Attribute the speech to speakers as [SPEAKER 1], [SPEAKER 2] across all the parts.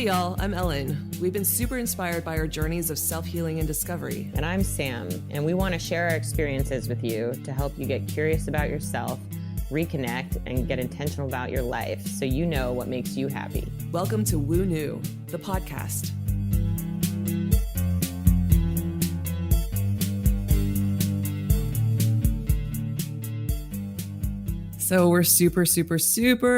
[SPEAKER 1] y'all. I'm Ellen. We've been super inspired by our journeys of self-healing and discovery.
[SPEAKER 2] And I'm Sam, and we want to share our experiences with you to help you get curious about yourself, reconnect, and get intentional about your life so you know what makes you happy.
[SPEAKER 1] Welcome to Woo New, the podcast. So we're super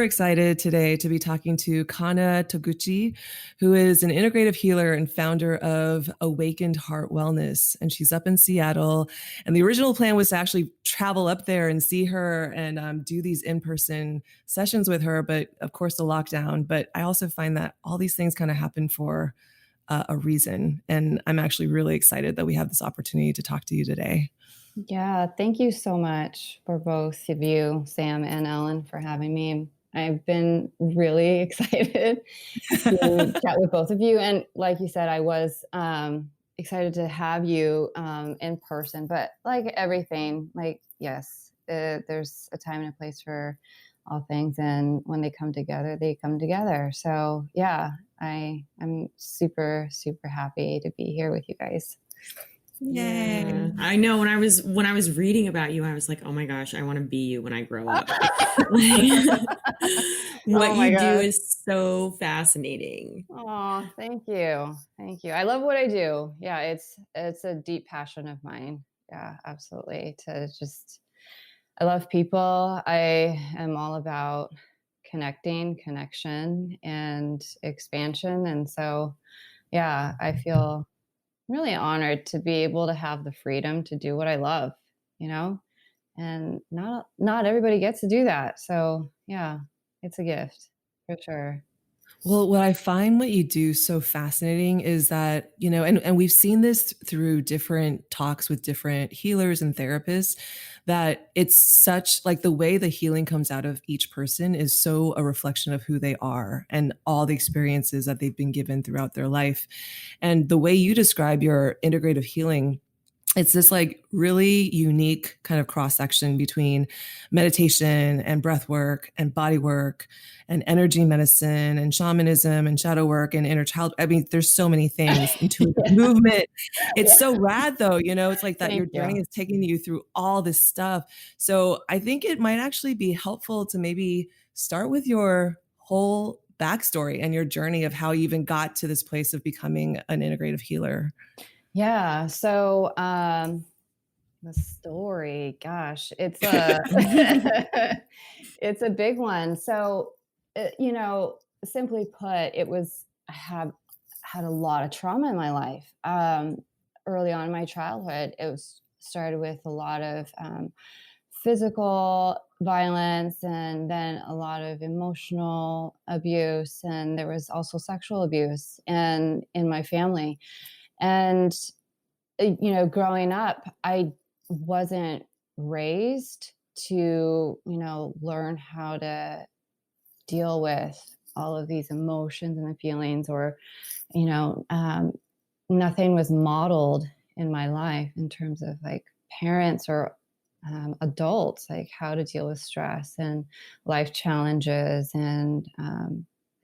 [SPEAKER 1] excited today to be talking to Kanna Toguchi, who is an integrative healer and founder of Awakened Heart Wellness. And she's up in Seattle. And the original plan was to actually travel up there and see her and do these in-person sessions with her. But of course, the lockdown. But I also find that all these things kind of happen for a reason. And I'm actually really excited that we have this opportunity to talk to you today.
[SPEAKER 3] Yeah, thank you so much for both of you, Sam and Ellen, for having me. I've been really excited to chat with both of you. And like you said, I was excited to have you in person. But like everything, yes, there's a time and a place for all things. And when they come together, they come together. So yeah, I'm super happy to be here with you guys.
[SPEAKER 4] Yay. Yeah. I know when I was reading about you, I was like, oh my gosh, I want to be you when I grow up. What you do is so fascinating.
[SPEAKER 3] Oh, thank you. I love what I do. Yeah, it's a deep passion of mine. Yeah, absolutely. I love people. I am all about connection and expansion. And so, yeah, I feel really honored to be able to have the freedom to do what I love, and not everybody gets to do that. So yeah, it's a gift for sure.
[SPEAKER 1] Well, what I find what you do so fascinating is that, and we've seen this through different talks with different healers and therapists, that it's such like the way the healing comes out of each person is so a reflection of who they are and all the experiences that they've been given throughout their life. And the way you describe your integrative healing, it's this like really unique kind of cross section between meditation and breath work and body work and energy medicine and shamanism and shadow work and inner child. I mean, there's so many things, intuitive movement. It's so rad though, it's like that your journey is taking you through all this stuff. So I think it might actually be helpful to maybe start with your whole backstory and your journey of how you even got to this place of becoming an integrative healer.
[SPEAKER 3] Yeah. So, the story, gosh, it's a, it's a big one. So, simply put, I have had a lot of trauma in my life. Early on in my childhood, started with a lot of, physical violence and then a lot of emotional abuse. And there was also sexual abuse in my family. And, growing up, I wasn't raised to, learn how to deal with all of these emotions and the feelings, or, nothing was modeled in my life in terms of like parents or adults, like how to deal with stress and life challenges. And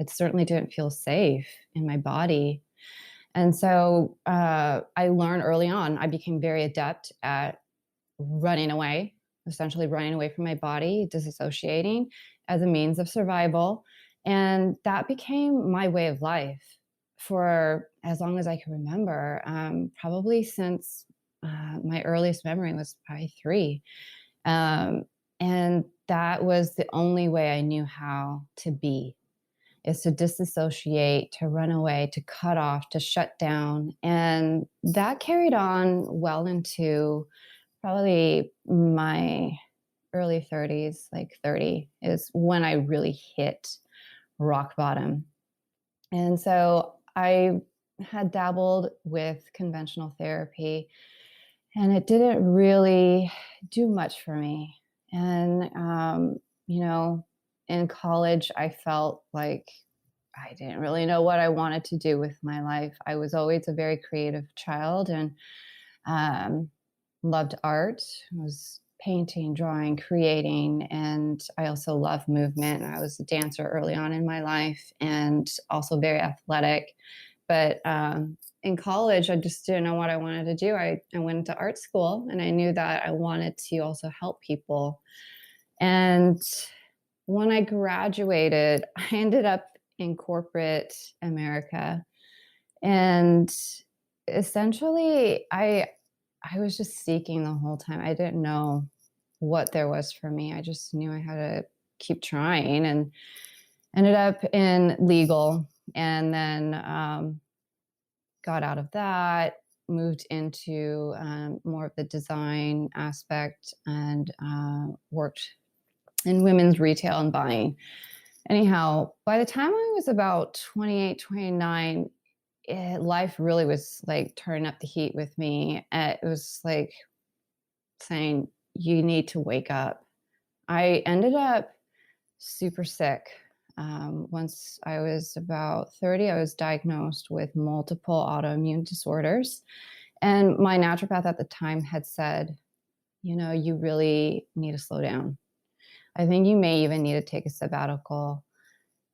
[SPEAKER 3] it certainly didn't feel safe in my body. And so I learned early on, I became very adept at essentially running away from my body, disassociating as a means of survival. And that became my way of life for as long as I can remember, probably since my earliest memory was probably 3. And that was the only way I knew how to be, is to disassociate, to run away, to cut off, to shut down. And that carried on well into probably my early 30s, like 30 is when I really hit rock bottom. And so I had dabbled with conventional therapy, and it didn't really do much for me. And, in college, I felt like I didn't really know what I wanted to do with my life. I was always a very creative child and loved art, was painting, drawing, creating, and I also love movement. I was a dancer early on in my life and also very athletic. But in college, I just didn't know what I wanted to do. I went into art school and I knew that I wanted to also help people. And when I graduated, I ended up in corporate America. And essentially, I was just seeking the whole time. I didn't know what there was for me. I just knew I had to keep trying, and ended up in legal, and then got out of that, moved into more of the design aspect, and worked in women's retail and buying. Anyhow, by the time I was about 28, 29, life really was like turning up the heat with me. It was like saying, you need to wake up. I ended up super sick. Once I was about 30, I was diagnosed with multiple autoimmune disorders. And my naturopath at the time had said, you really need to slow down. I think you may even need to take a sabbatical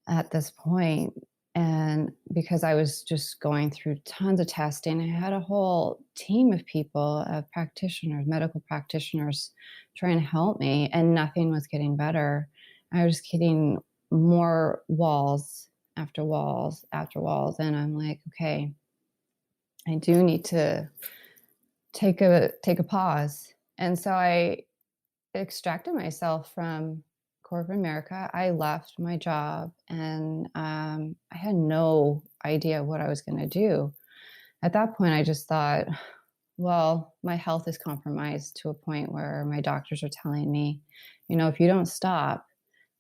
[SPEAKER 3] at this point. And because I was just going through tons of testing, I had a whole team of people, practitioners, medical practitioners, trying to help me, and nothing was getting better. I was hitting more walls after walls after walls. And I'm like, okay, I do need to take a pause. And so I extracted myself from corporate America. I left my job, and I had no idea what I was going to do. At that point, I just thought, well, my health is compromised to a point where my doctors are telling me, if you don't stop,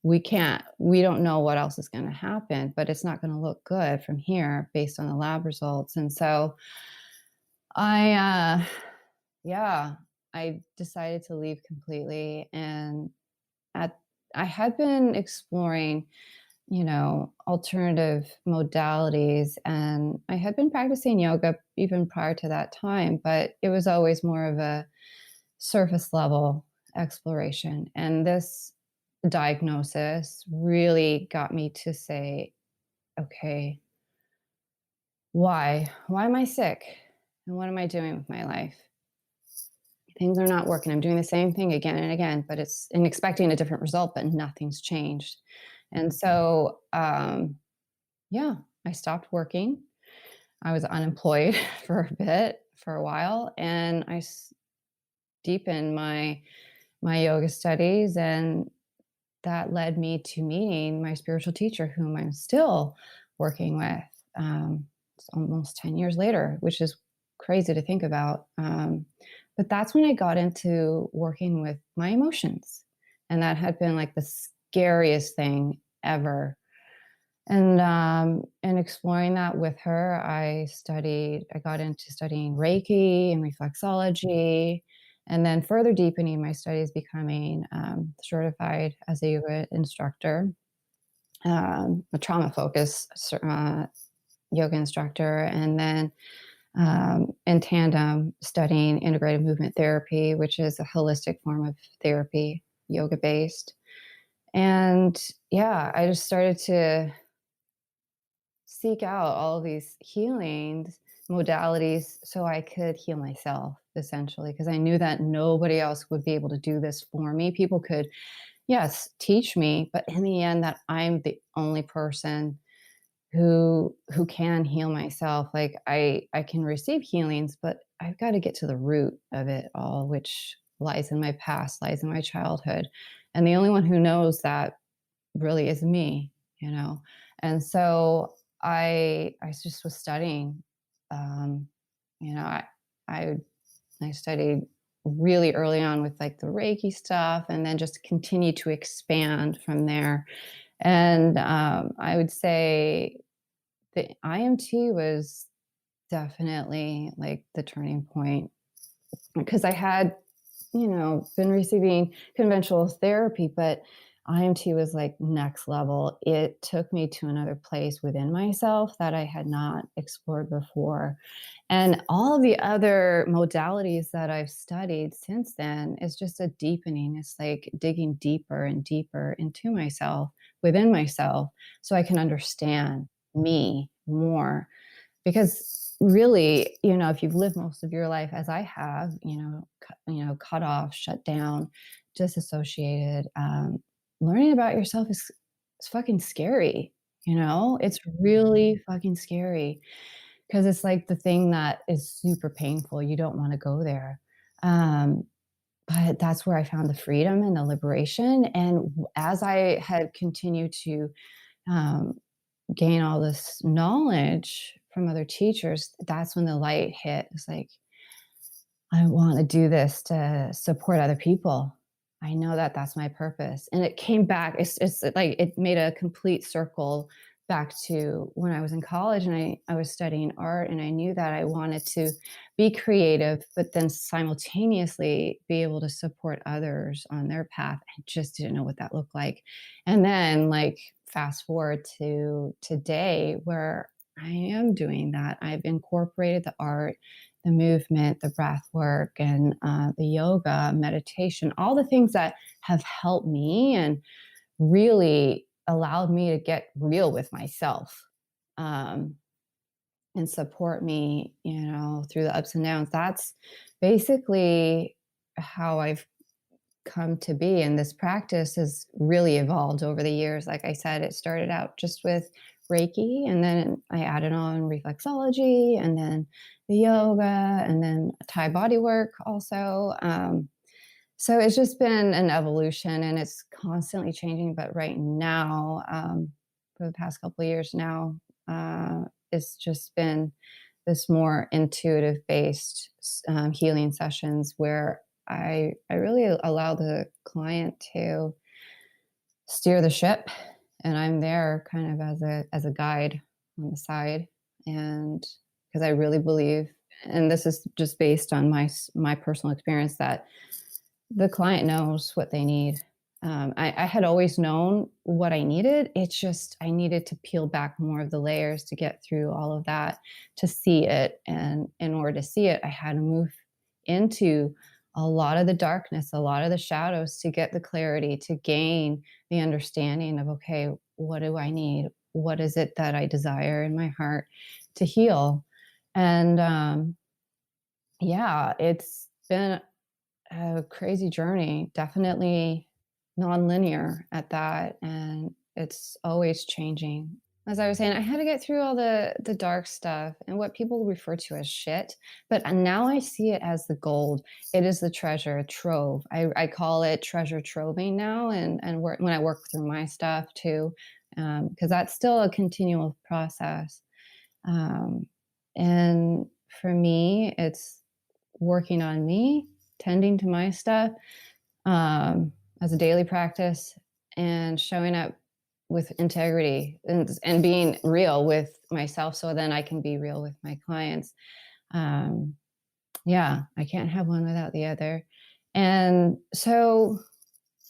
[SPEAKER 3] we don't know what else is going to happen, but it's not going to look good from here based on the lab results. And so I decided to leave completely. And I had been exploring, alternative modalities, and I had been practicing yoga even prior to that time, but it was always more of a surface level exploration. And this diagnosis really got me to say, okay, why am I sick? And what am I doing with my life? Things are not working. I'm doing the same thing again and again, but it's and expecting a different result, but nothing's changed. And so, I stopped working. I was unemployed for a while, and I deepened my yoga studies, and that led me to meeting my spiritual teacher, whom I'm still working with. It's almost 10 years later, which is crazy to think about. But that's when I got into working with my emotions. And that had been like the scariest thing ever. And exploring that with her, I got into studying Reiki and reflexology, and then further deepening my studies, becoming certified as a yoga instructor, a trauma focused yoga instructor, and then in tandem studying integrative movement therapy, which is a holistic form of therapy, yoga based. And I just started to seek out all of these healing modalities so I could heal myself, essentially, because I knew that nobody else would be able to do this for me. People could, yes, teach me, but in the end, that I'm the only person who can heal myself. Like I can receive healings, but I've got to get to the root of it all, which lies in my past, lies in my childhood. And the only one who knows that really is me, And so I just was studying. I studied really early on with like the Reiki stuff, and then just continued to expand from there. And I would say the IMT was definitely like the turning point, because I had, been receiving conventional therapy, but IMT was like next level. It took me to another place within myself that I had not explored before. And all of the other modalities that I've studied since then is just a deepening. It's like digging deeper and deeper into myself, within myself, so I can understand me more. Because really, if you've lived most of your life as I have, cut off, shut down, disassociated, learning about yourself is fucking scary. It's really fucking scary because it's like the thing that is super painful. You don't want to go there. Um, but that's where I found the freedom and the liberation. And as I had continued to um, gain all this knowledge from other teachers, that's when the light hit. It's like, I want to do this to support other people. I know that that's my purpose. And it came back. It's like it made a complete circle back to when I was in college and I was studying art, and I knew that I wanted to be creative, but then simultaneously be able to support others on their path. I just didn't know what that looked like. And then, like, fast forward to today where I am doing that. I've incorporated the art, the movement, the breath work, and the yoga, meditation, all the things that have helped me and really allowed me to get real with myself, um, and support me, through the ups and downs. That's basically how I've come to be. And this practice has really evolved over the years. Like I said, it started out just with Reiki, and then I added on reflexology, and then the yoga, and then Thai bodywork also. So it's just been an evolution, and it's constantly changing. But right now, for the past couple of years now, it's just been this more intuitive based healing sessions where I really allow the client to steer the ship, and I'm there kind of as a guide on the side. And because I really believe, and this is just based on my personal experience, that the client knows what they need. I had always known what I needed. It's just I needed to peel back more of the layers to get through all of that to see it. And in order to see it, I had to move into a lot of the darkness, a lot of the shadows, to get the clarity, to gain the understanding of, okay, what do I need? What is it that I desire in my heart to heal? And yeah, it's been a crazy journey, definitely non-linear at that, and it's always changing. As I was saying, I had to get through all the dark stuff and what people refer to as shit, but now I see it as the gold. It is the treasure trove. I call it treasure troving now, and when I work through my stuff too, because that's still a continual process. Um, and for me, it's working on me, tending to my stuff, as a daily practice, and showing up with integrity, and being real with myself so then I can be real with my clients. Um, yeah, I can't have one without the other. And so,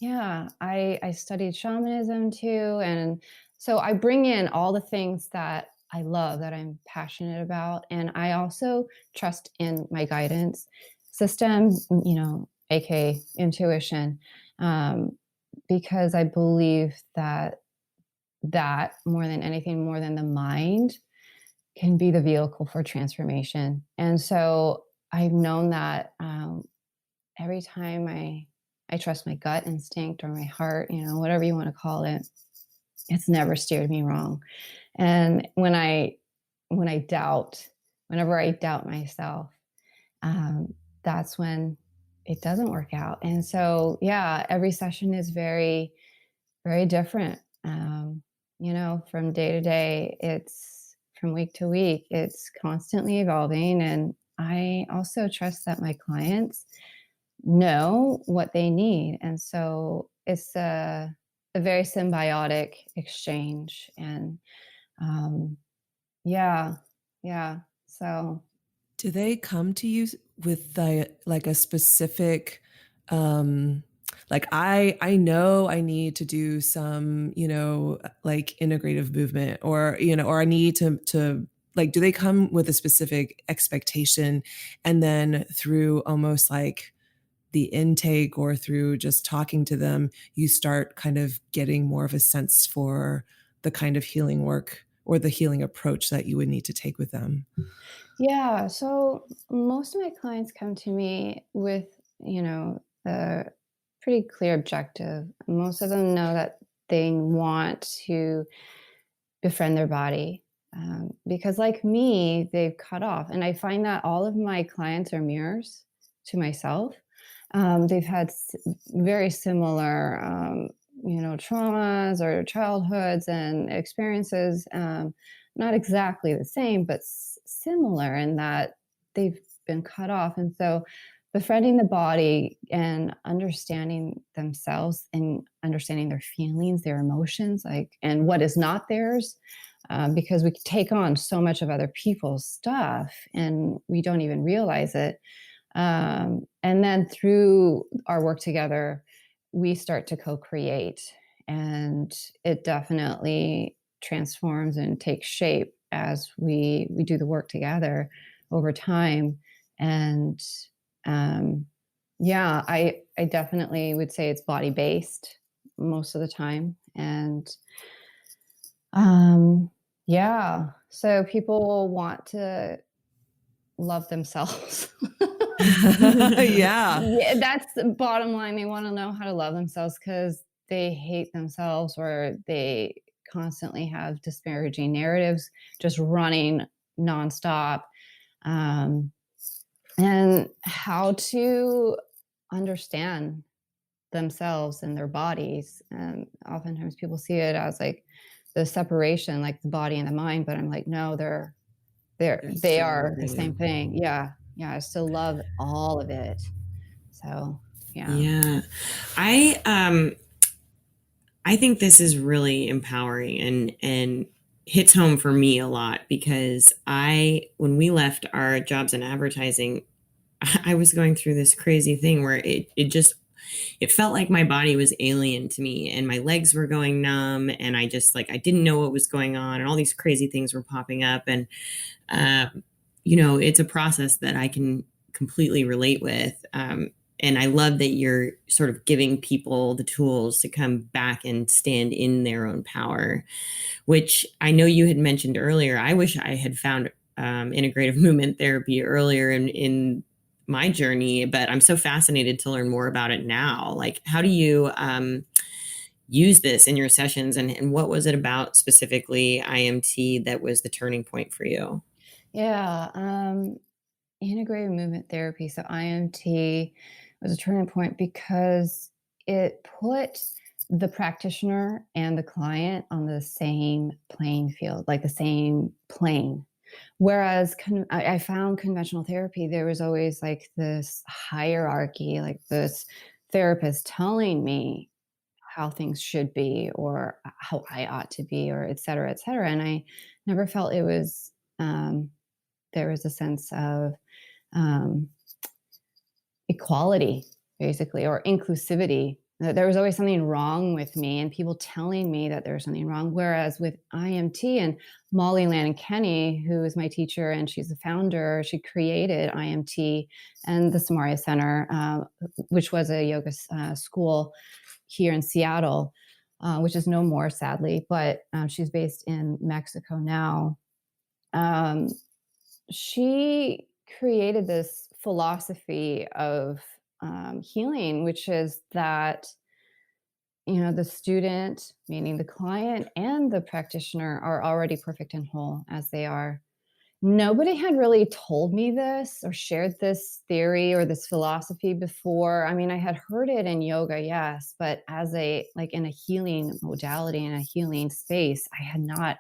[SPEAKER 3] yeah, I studied shamanism too. And so I bring in all the things that I love, that I'm passionate about. And I also trust in my guidance system, aka intuition, um, because I believe that more than anything, more than the mind, can be the vehicle for transformation. And so I've known that every time I trust my gut instinct or my heart, whatever you want to call it, it's never steered me wrong. And whenever I doubt myself, that's when it doesn't work out. And so, yeah, every session is very, very different. From day to day, it's from week to week, it's constantly evolving. And I also trust that my clients know what they need. And so it's a very symbiotic exchange. And yeah, yeah. So
[SPEAKER 1] Do they come to you with like a specific um Like I know I need to do some, like integrative movement, or, or I need to like, do they come with a specific expectation? And then through almost like the intake or through just talking to them, you start kind of getting more of a sense for the kind of healing work or the healing approach that you would need to take with them.
[SPEAKER 3] Yeah. So most of my clients come to me with, a pretty clear objective. Most of them know that they want to befriend their body. Because, like me, they've cut off. And I find that all of my clients are mirrors to myself. They've had very similar, traumas or childhoods and experiences. Not exactly the same, but similar in that they've been cut off. And so, befriending the body and understanding themselves and understanding their feelings, their emotions, like, and what is not theirs, because we take on so much of other people's stuff and we don't even realize it. And then through our work together, we start to co-create, and it definitely transforms and takes shape as we do the work together over time. And yeah, I definitely would say it's body based most of the time. And yeah, so people want to love themselves.
[SPEAKER 1] Yeah.
[SPEAKER 3] Yeah, that's the bottom line. They want to know how to love themselves because they hate themselves, or they constantly have disparaging narratives just running nonstop. Um, and how to understand themselves and their bodies. And oftentimes people see it as like the separation, like the body and the mind, but I'm like, no,
[SPEAKER 4] They're
[SPEAKER 3] they
[SPEAKER 4] so
[SPEAKER 3] are the same
[SPEAKER 4] related.
[SPEAKER 3] thing. Yeah. Yeah. I still love all of it. So yeah.
[SPEAKER 4] Yeah. I I think this is really empowering and hits home for me a lot because when we left our jobs in advertising, I was going through this crazy thing where it felt like my body was alien to me and my legs were going numb and I just like I didn't know what was going on and all these crazy things were popping up and it's a process that I can completely relate with. And I love that you're sort of giving people the tools to come back and stand in their own power, which I know you had mentioned earlier. I wish I had found integrative movement therapy earlier in my journey, but I'm so fascinated to learn more about it now. Like, how do you use this in your sessions, and what was it about specifically IMT that was the turning point for you?
[SPEAKER 3] Yeah. Integrative movement therapy. So IMT was a turning point because it put the practitioner and the client on the same playing field, like the same plane. Whereas I found conventional therapy, there was always like this hierarchy, like this therapist telling me how things should be or how I ought to be, or et cetera, et cetera. And I never felt it was, there was a sense of um, equality, basically, or inclusivity. There was always something wrong with me and people telling me that there was something wrong. Whereas with IMT and Molly Lannon Kenny, who is my teacher and she's the founder, she created IMT and the Samaria Center, which was a yoga school here in Seattle, which is no more, sadly, but she's based in Mexico now. She created this philosophy of healing, which is that the student, meaning the client, and the practitioner are already perfect and whole as they are. Nobody had really told me this or shared this theory or this philosophy before. I mean, I had heard it in yoga, yes, but as in a healing modality, in a healing space, I had not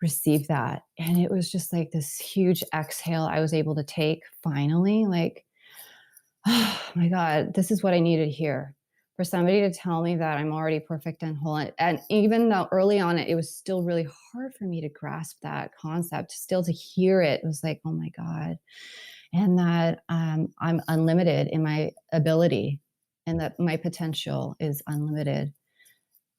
[SPEAKER 3] received that. And it was just like this huge exhale I was able to take finally, like, oh my God, this is what I needed to hear. For somebody to tell me that I'm already perfect and whole. And even though early on it was still really hard for me to grasp that concept, still to hear it was like, oh my God. And that I'm unlimited in my ability. and that my potential is unlimited.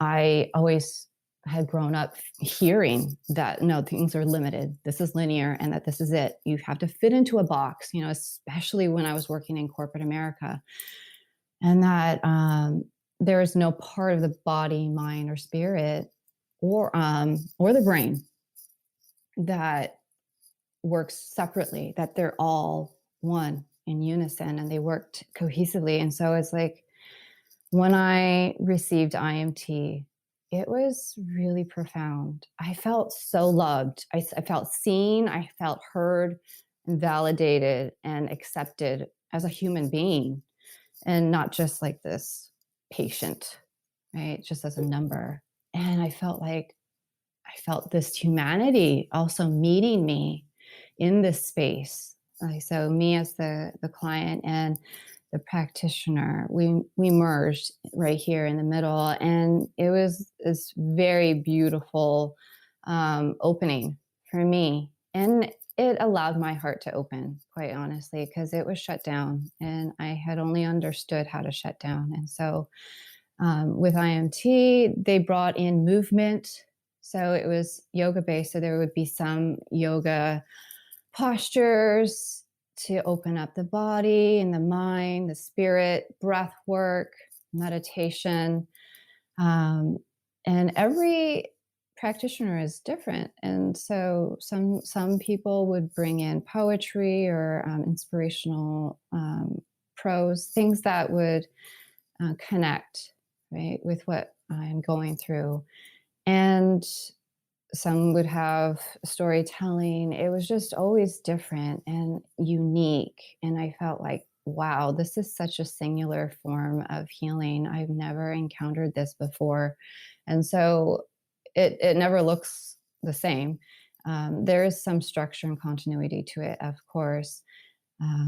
[SPEAKER 3] I always had grown up hearing that no, things are limited. This is linear and that this is it. You have to fit into a box, especially when I was working in corporate America. And that there is no part of the body, mind, or spirit or the brain that works separately, that they're all one in unison and they worked cohesively. And so it's like when I received IMT, it was really profound. I felt so loved. I felt seen, I felt heard and validated and accepted as a human being, and not just like this patient, right? Just as a number. And I felt this humanity also meeting me in this space. So me as the client and the practitioner, we merged right here in the middle, and it was this very beautiful opening for me, and it allowed my heart to open, quite honestly, because it was shut down, and I had only understood how to shut down. And so with IMT, they brought in movement. So it was yoga based. So there would be some yoga postures to open up the body and the mind, the spirit, breath work, meditation. And every practitioner is different. And so some people would bring in poetry or inspirational prose, things that would connect, right, with what I'm going through. And some would have storytelling. It was just always different and unique. And I felt like, wow, this is such a singular form of healing. I've never encountered this before. And so it never looks the same. There is some structure and continuity to it, of course,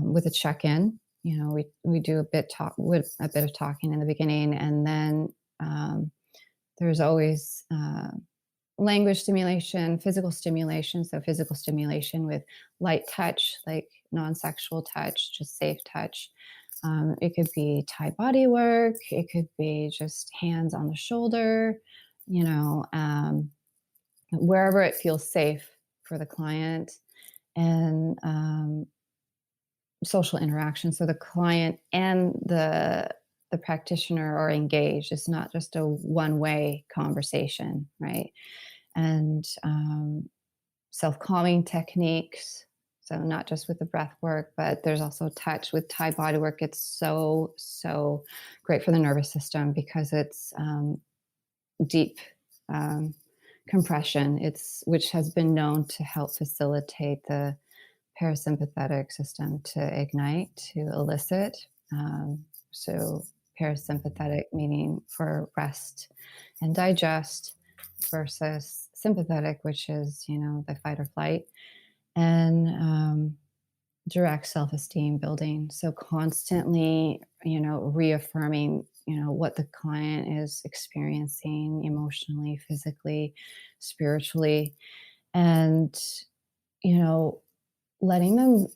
[SPEAKER 3] with a check-in. We do a bit of talking in the beginning, and then there's always language stimulation, physical stimulation. So physical stimulation with light touch, like non-sexual touch, just safe touch. It could be Thai body work. It could be just hands on the shoulder, wherever it feels safe for the client. And social interaction. So the client and the practitioner are engaged. It's not just a one-way conversation, right? And self-calming techniques. So not just with the breath work, but there's also touch with Thai body work. It's so, so great for the nervous system because it's deep compression, which has been known to help facilitate the parasympathetic system to ignite, to elicit. So parasympathetic meaning for rest and digest, versus sympathetic, which is, the fight or flight, and direct self-esteem building. So constantly, reaffirming, what the client is experiencing emotionally, physically, spiritually, and, letting them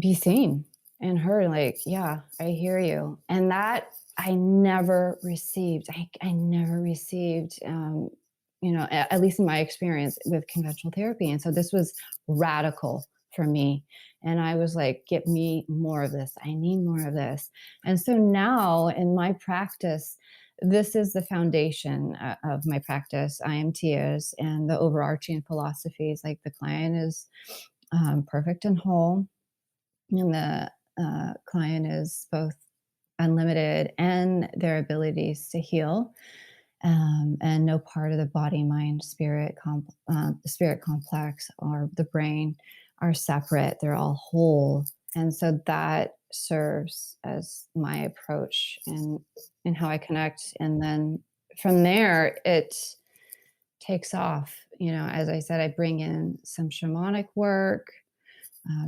[SPEAKER 3] be seen and heard, like, yeah, I hear you. And that I never received. I never received, at least in my experience with conventional therapy. And so this was radical for me. And I was like, get me more of this. I need more of this. And so now in my practice, this is the foundation of my practice, IMT is, and the overarching philosophies, like the client is perfect and whole, and the client is both unlimited and their abilities to heal, and no part of the body, mind, spirit complex or the brain are separate. They're all whole. And so that serves as my approach in how I connect. And then from there, it takes off. As I said, I bring in some shamanic work,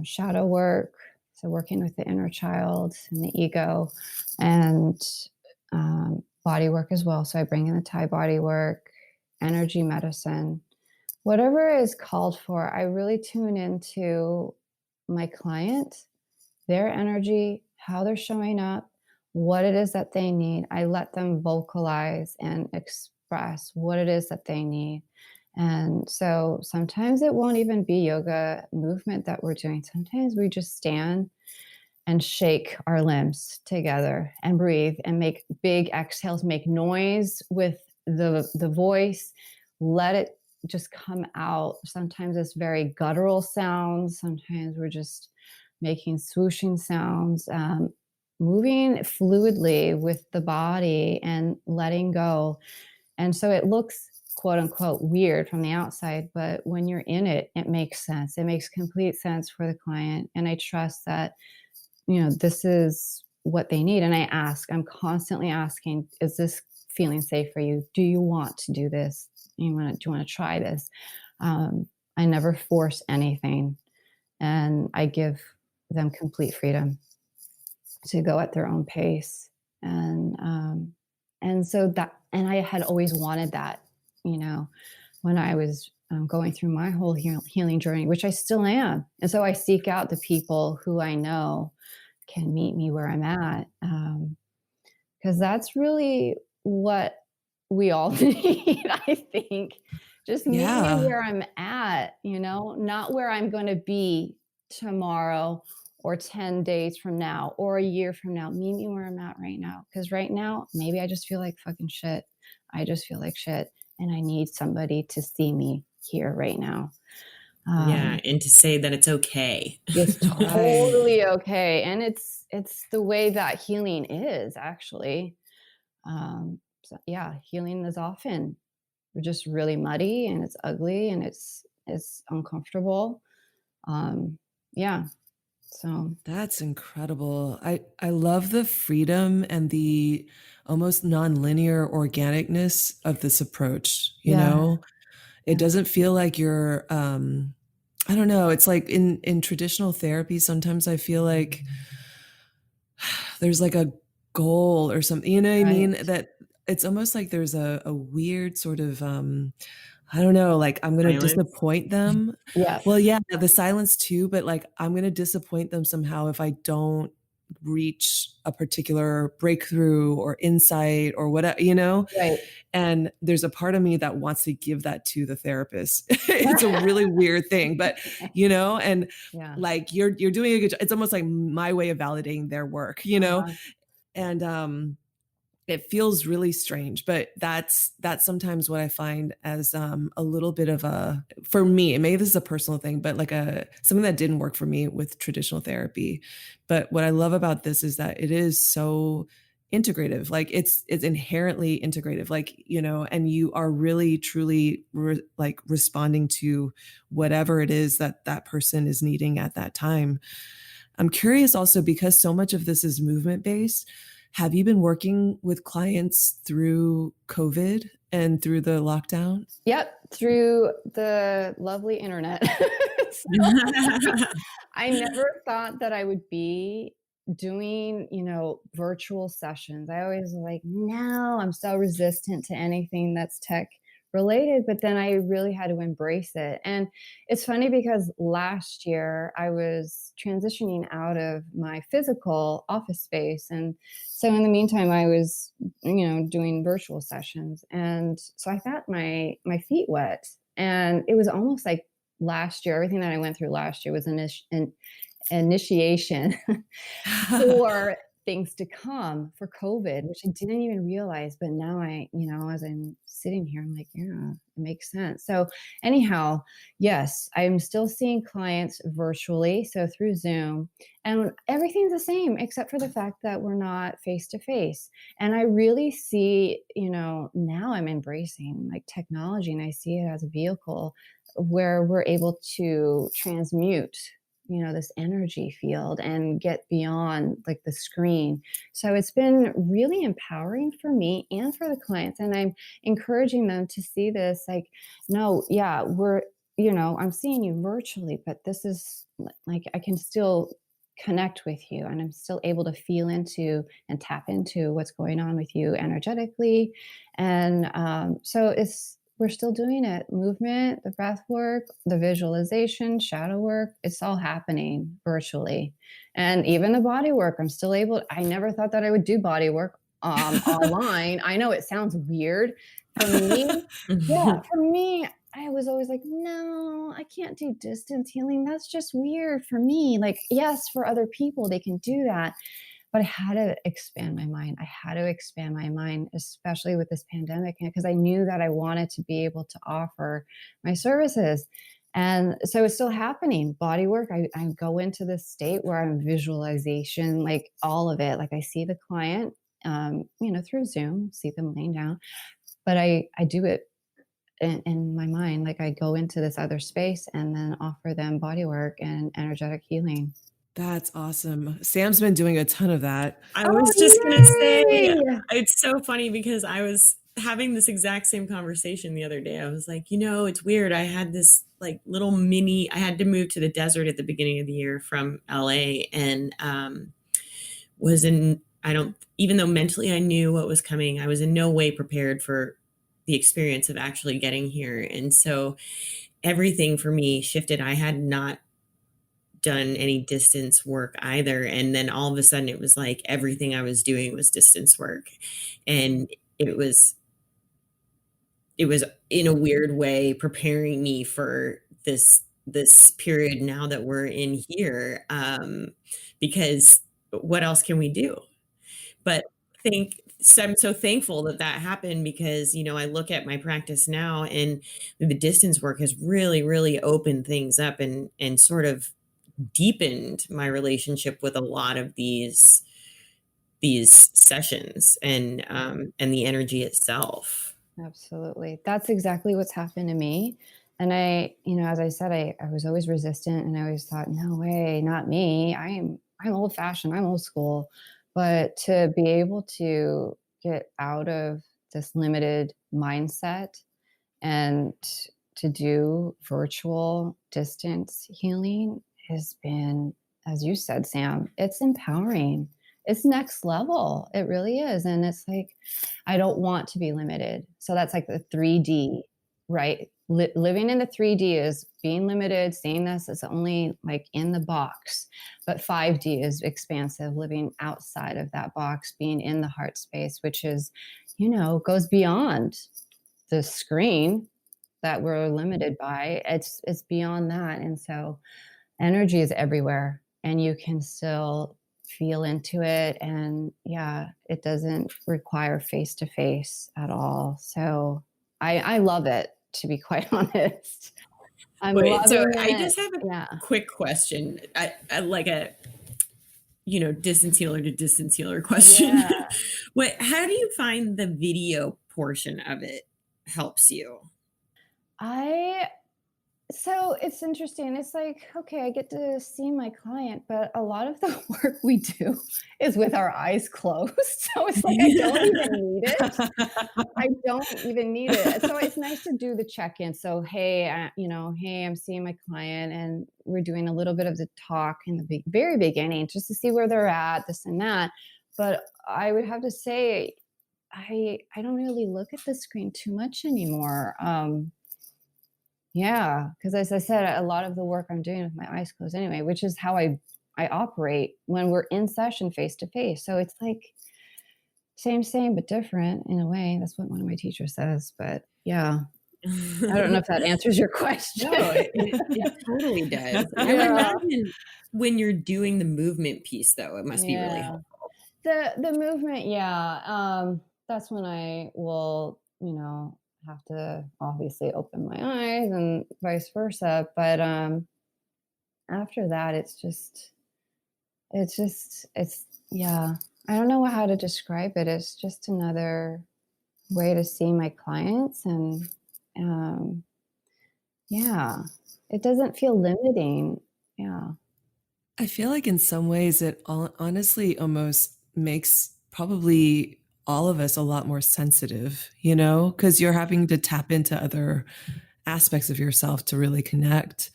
[SPEAKER 3] shadow work, so working with the inner child and the ego, and body work as well. So I bring in the Thai body work, energy medicine, whatever is called for. I really tune into my client, their energy, how they're showing up, what it is that they need. I let them vocalize and express what it is that they need. And so sometimes it won't even be yoga movement that we're doing. Sometimes we just stand and shake our limbs together and breathe and make big exhales, make noise with the voice, let it just come out. Sometimes it's very guttural sounds. Sometimes we're just making swooshing sounds, moving fluidly with the body and letting go. And so it looks quote unquote weird from the outside, but when you're in it, it makes sense. It makes complete sense for the client. And I trust that, this is what they need. And I'm constantly asking, is this feeling safe for you? Do you want to do this? Do you want to try this? I never force anything, and I give them complete freedom to go at their own pace. And so and I had always wanted that, when I was going through my whole healing journey, which I still am. And so I seek out the people who I know can meet me where I'm at. Because that's really what we all need, I think. Just meet me
[SPEAKER 1] Yeah.
[SPEAKER 3] where I'm at, not where I'm going to be tomorrow or 10 days from now or a year from now. Meet me where I'm at right now. Because right now, maybe I just feel like fucking shit. I just feel like shit. And I need somebody to see me here right now.
[SPEAKER 4] Yeah. And to say that it's okay.
[SPEAKER 3] It's totally okay. And it's the way that healing is, actually. So yeah, healing is often just really muddy and it's ugly and it's uncomfortable. Yeah. So
[SPEAKER 1] That's incredible. I love the freedom and the almost nonlinear organicness of this approach,
[SPEAKER 3] yeah.
[SPEAKER 1] It doesn't feel like you're I don't know, it's like in traditional therapy sometimes I feel like there's like a goal or something, you know what I
[SPEAKER 3] Right.
[SPEAKER 1] mean? That it's almost like there's a weird sort of I don't know, like I'm going to
[SPEAKER 4] Silence.
[SPEAKER 1] disappoint them.
[SPEAKER 3] Yes.
[SPEAKER 1] Well, yeah, the silence too, but like I'm going to disappoint them somehow if I don't reach a particular breakthrough or insight or whatever,
[SPEAKER 3] Right.
[SPEAKER 1] And there's a part of me that wants to give that to the therapist. It's a really weird thing, but and
[SPEAKER 3] Yeah.
[SPEAKER 1] like you're doing a good job. It's almost like my way of validating their work,
[SPEAKER 3] Uh-huh.
[SPEAKER 1] and it feels really strange, but that's sometimes what I find as a little bit of for me, and maybe this is a personal thing, but like something that didn't work for me with traditional therapy. But what I love about this is that it is so integrative. Like it's inherently integrative, like, and you are really truly like responding to whatever it is that that person is needing at that time. I'm curious also, because so much of this is movement based. Have you been working with clients through COVID and through the lockdown?
[SPEAKER 3] Yep. Through the lovely internet. So, I never thought that I would be doing, virtual sessions. I always was like, no, I'm so resistant to anything that's tech related. But then I really had to embrace it. And it's funny because last year I was transitioning out of my physical office space. And so in the meantime, I was, doing virtual sessions. And so I got my feet wet. And it was almost like last year, everything that I went through last year was an initiation for things to come for COVID, which I didn't even realize. But now as I'm sitting here, I'm like, yeah, it makes sense. So anyhow, yes, I'm still seeing clients virtually, so through Zoom, and everything's the same except for the fact that we're not face to face. And I really see, now I'm embracing like technology, and I see it as a vehicle where we're able to transmute this energy field and get beyond like the screen. So it's been really empowering for me and for the clients. And I'm encouraging them to see this like, no, yeah, I'm seeing you virtually, but this is like, I can still connect with you, and I'm still able to feel into and tap into what's going on with you energetically. And so we're still doing it. Movement, the breath work, the visualization, shadow work, it's all happening virtually. And even the body work, I'm still able, I never thought that I would do body work online. I know it sounds weird. For me, yeah, for me, I was always like, no, I can't do distance healing. That's just weird for me. Like, yes, for other people, they can do that. But I had to expand my mind. I had to expand my mind, especially with this pandemic, because I knew that I wanted to be able to offer my services. And so it's still happening. Body work, I go into this state where I'm visualization, like all of it. Like I see the client, through Zoom, see them laying down, but I do it in my mind. Like I go into this other space and then offer them body work and energetic healing.
[SPEAKER 1] That's awesome. Sam's been doing a ton of that.
[SPEAKER 4] I was just going to say, it's so funny because I was having this exact same conversation the other day. I was like, it's weird. I had this like little I had to move to the desert at the beginning of the year from LA, and even though mentally I knew what was coming, I was in no way prepared for the experience of actually getting here. And so everything for me shifted. I had not done any distance work either. And then all of a sudden it was like everything I was doing was distance work. And it was in a weird way preparing me for this period now that we're in here. Because what else can we do? But I'm so thankful that happened, because, I look at my practice now, and the distance work has really, really opened things up and sort of deepened my relationship with a lot of these sessions and the energy itself.
[SPEAKER 3] Absolutely. That's exactly what's happened to me. And I, as I said, I was always resistant, and I always thought, no way, not me. I'm old fashioned, I'm old school. But to be able to get out of this limited mindset and to do virtual distance healing has been, as you said, Sam, it's empowering. It's next level. It really is. And it's like, I don't want to be limited. So that's like the 3D, right? Living in the 3D is being limited, seeing this as only like in the box. But 5D is expansive, living outside of that box, being in the heart space, which is, goes beyond the screen that we're limited by. It's beyond that. And so energy is everywhere, and you can still feel into it. And yeah, it doesn't require face to face at all. So I love it, to be quite honest.
[SPEAKER 4] I just have a quick question. I like a, distance healer to distance healer question. Yeah. How do you find the video portion of it helps you?
[SPEAKER 3] So it's interesting. It's like, okay, I get to see my client, but a lot of the work we do is with our eyes closed. So it's like, I don't even need it. I don't even need it. So it's nice to do the check-in. So, hey, I'm seeing my client, and we're doing a little bit of the talk in the very beginning, just to see where they're at, this and that. But I would have to say, I don't really look at the screen too much anymore. Yeah, because as I said, a lot of the work I'm doing with my eyes closed anyway, which is how I operate when we're in session face to face. So it's like same, but different in a way. That's what one of my teachers says. But yeah, I don't know if that answers your question.
[SPEAKER 4] No, it totally does. Yeah. I would imagine when you're doing the movement piece, though, it must be really helpful.
[SPEAKER 3] The movement, yeah. That's when I will, have to obviously open my eyes and vice versa. But after that, it's yeah. I don't know how to describe it. It's just another way to see my clients, and yeah, it doesn't feel limiting. Yeah.
[SPEAKER 1] I feel like in some ways it honestly almost makes probably all of us a lot more sensitive, because you're having to tap into other aspects of yourself to really connect.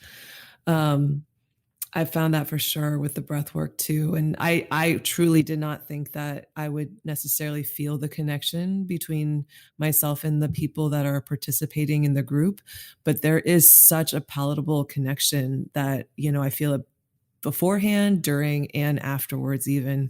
[SPEAKER 1] I found that for sure with the breath work too. And I truly did not think that I would necessarily feel the connection between myself and the people that are participating in the group. But there is such a palatable connection that, I feel it beforehand, during, and afterwards even.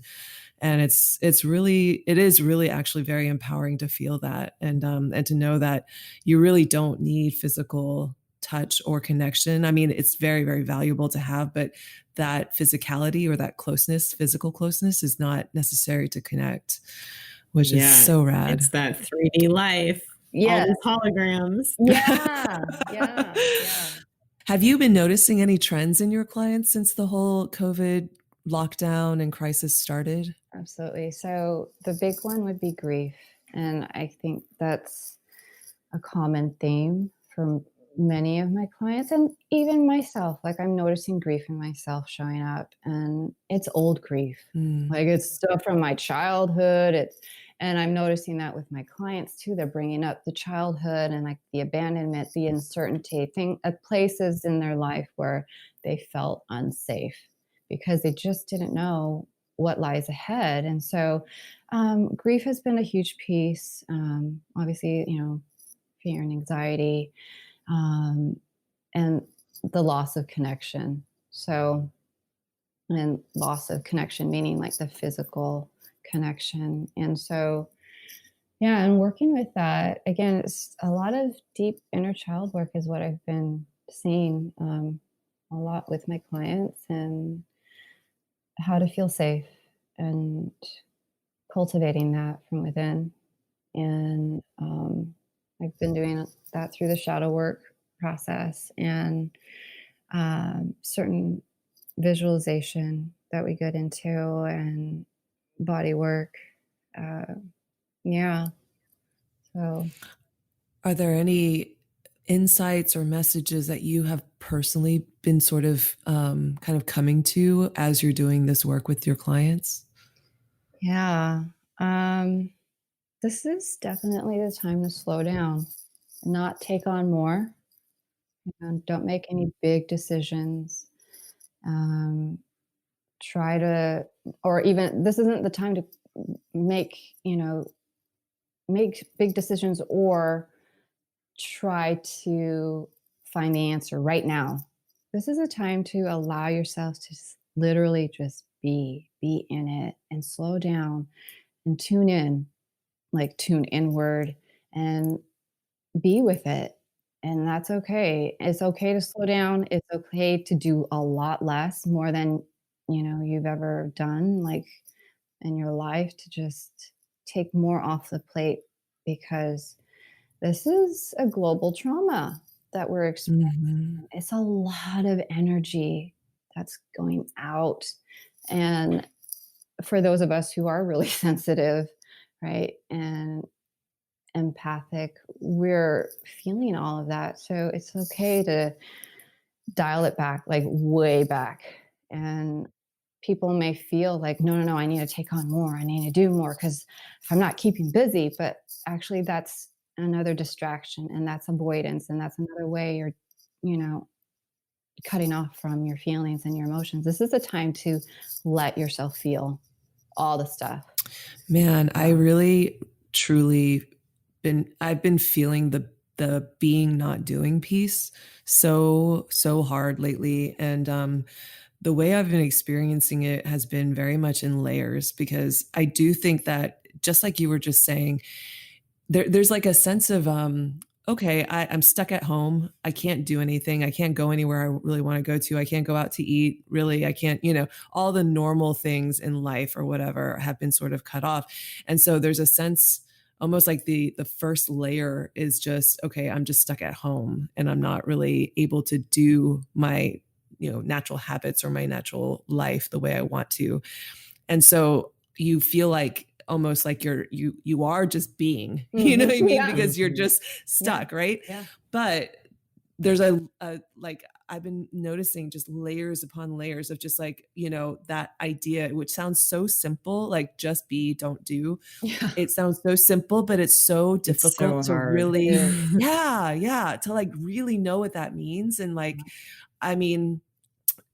[SPEAKER 1] And it is really actually very empowering to feel that, and to know that you really don't need physical touch or connection. I mean, it's very, very valuable to have, but that physicality or that physical closeness is not necessary to connect, which is
[SPEAKER 4] Yeah,
[SPEAKER 1] so rad.
[SPEAKER 4] it's that 3D life.
[SPEAKER 3] Yeah.
[SPEAKER 4] All these holograms.
[SPEAKER 3] Yeah.
[SPEAKER 1] Have you been noticing any trends in your clients since the whole COVID lockdown and crisis started?
[SPEAKER 3] Absolutely. So the big one would be grief. And I think that's a common theme for many of my clients and even myself. Like I'm noticing grief in myself showing up, and it's old grief. Like it's stuff from my childhood. And I'm noticing that with my clients too. They're bringing up the childhood and like the abandonment, the uncertainty, places in their life where they felt unsafe because they just didn't know what lies ahead. And so grief has been a huge piece. Obviously, fear and anxiety, and the loss of connection. So, and loss of connection, meaning like the physical connection. And so, yeah, and working with that, again, it's a lot of deep inner child work is what I've been seeing a lot with my clients, and how to feel safe and cultivating that from within. And I've been doing that through the shadow work process and certain visualization that we get into, and body work. Yeah. So,
[SPEAKER 1] Are there any insights or messages that you have personally been sort of kind of coming to as you're doing this work with your clients?
[SPEAKER 3] yeah. This is definitely the time to slow down, not take on more. Don't make any big decisions. Um, try to, or even this isn't the time to make, make big decisions or try to find the answer right now. This is a time to allow yourself to literally just be in it and slow down and tune in, like tune inward and be with it. And that's okay. It's okay to slow down. It's okay to do a lot less, more than, you've ever done, like in your life, to just take more off the plate, because this is a global trauma that we're experiencing. It's a lot of energy that's going out. And for those of us who are really sensitive, right, and empathic, we're feeling all of that. So it's okay to dial it back, like way back. And people may feel like, no, I need to take on more. I need to do more because if I'm not keeping busy. But actually, that's another distraction, and that's avoidance. And that's another way you're, cutting off from your feelings and your emotions. This is a time to let yourself feel all the stuff.
[SPEAKER 1] Man, I really, truly I've been feeling the being not doing piece so hard lately. And the way I've been experiencing it has been very much in layers, because I do think that, just like you were just saying, there's like a sense of okay, I'm stuck at home. I can't do anything. I can't go anywhere I really want to go to. I can't go out to eat. Really, I can't, all the normal things in life or whatever have been sort of cut off. And so there's a sense, almost like the first layer is just, okay, I'm just stuck at home and I'm not really able to do my, natural habits or my natural life the way I want to. And so you feel like, almost like you are just being, you know what I mean?
[SPEAKER 3] Yeah.
[SPEAKER 1] Because you're just stuck, right?
[SPEAKER 3] Yeah.
[SPEAKER 1] But there's a like, I've been noticing just layers upon layers of just like, that idea, which sounds so simple, like just be, don't do.
[SPEAKER 3] Yeah.
[SPEAKER 1] It sounds so simple, but it's so difficult to
[SPEAKER 4] hard.
[SPEAKER 1] really,
[SPEAKER 3] It
[SPEAKER 1] yeah, to like really know what that means. And like, I mean,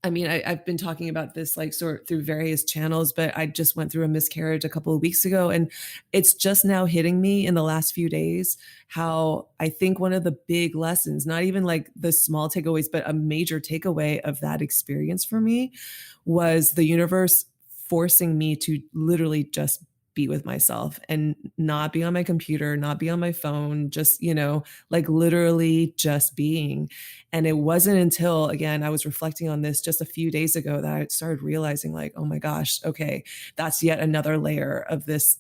[SPEAKER 1] I mean, I've been talking about this like sort through various channels, but I just went through a miscarriage a couple of weeks ago. And it's just now hitting me in the last few days how I think one of the big lessons, not even like the small takeaways, but a major takeaway of that experience for me was the universe forcing me to literally just be with myself and not be on my computer, not be on my phone, just, like literally just being. And it wasn't until, again, I was reflecting on this just a few days ago that I started realizing, like, oh my gosh, okay, that's yet another layer of this,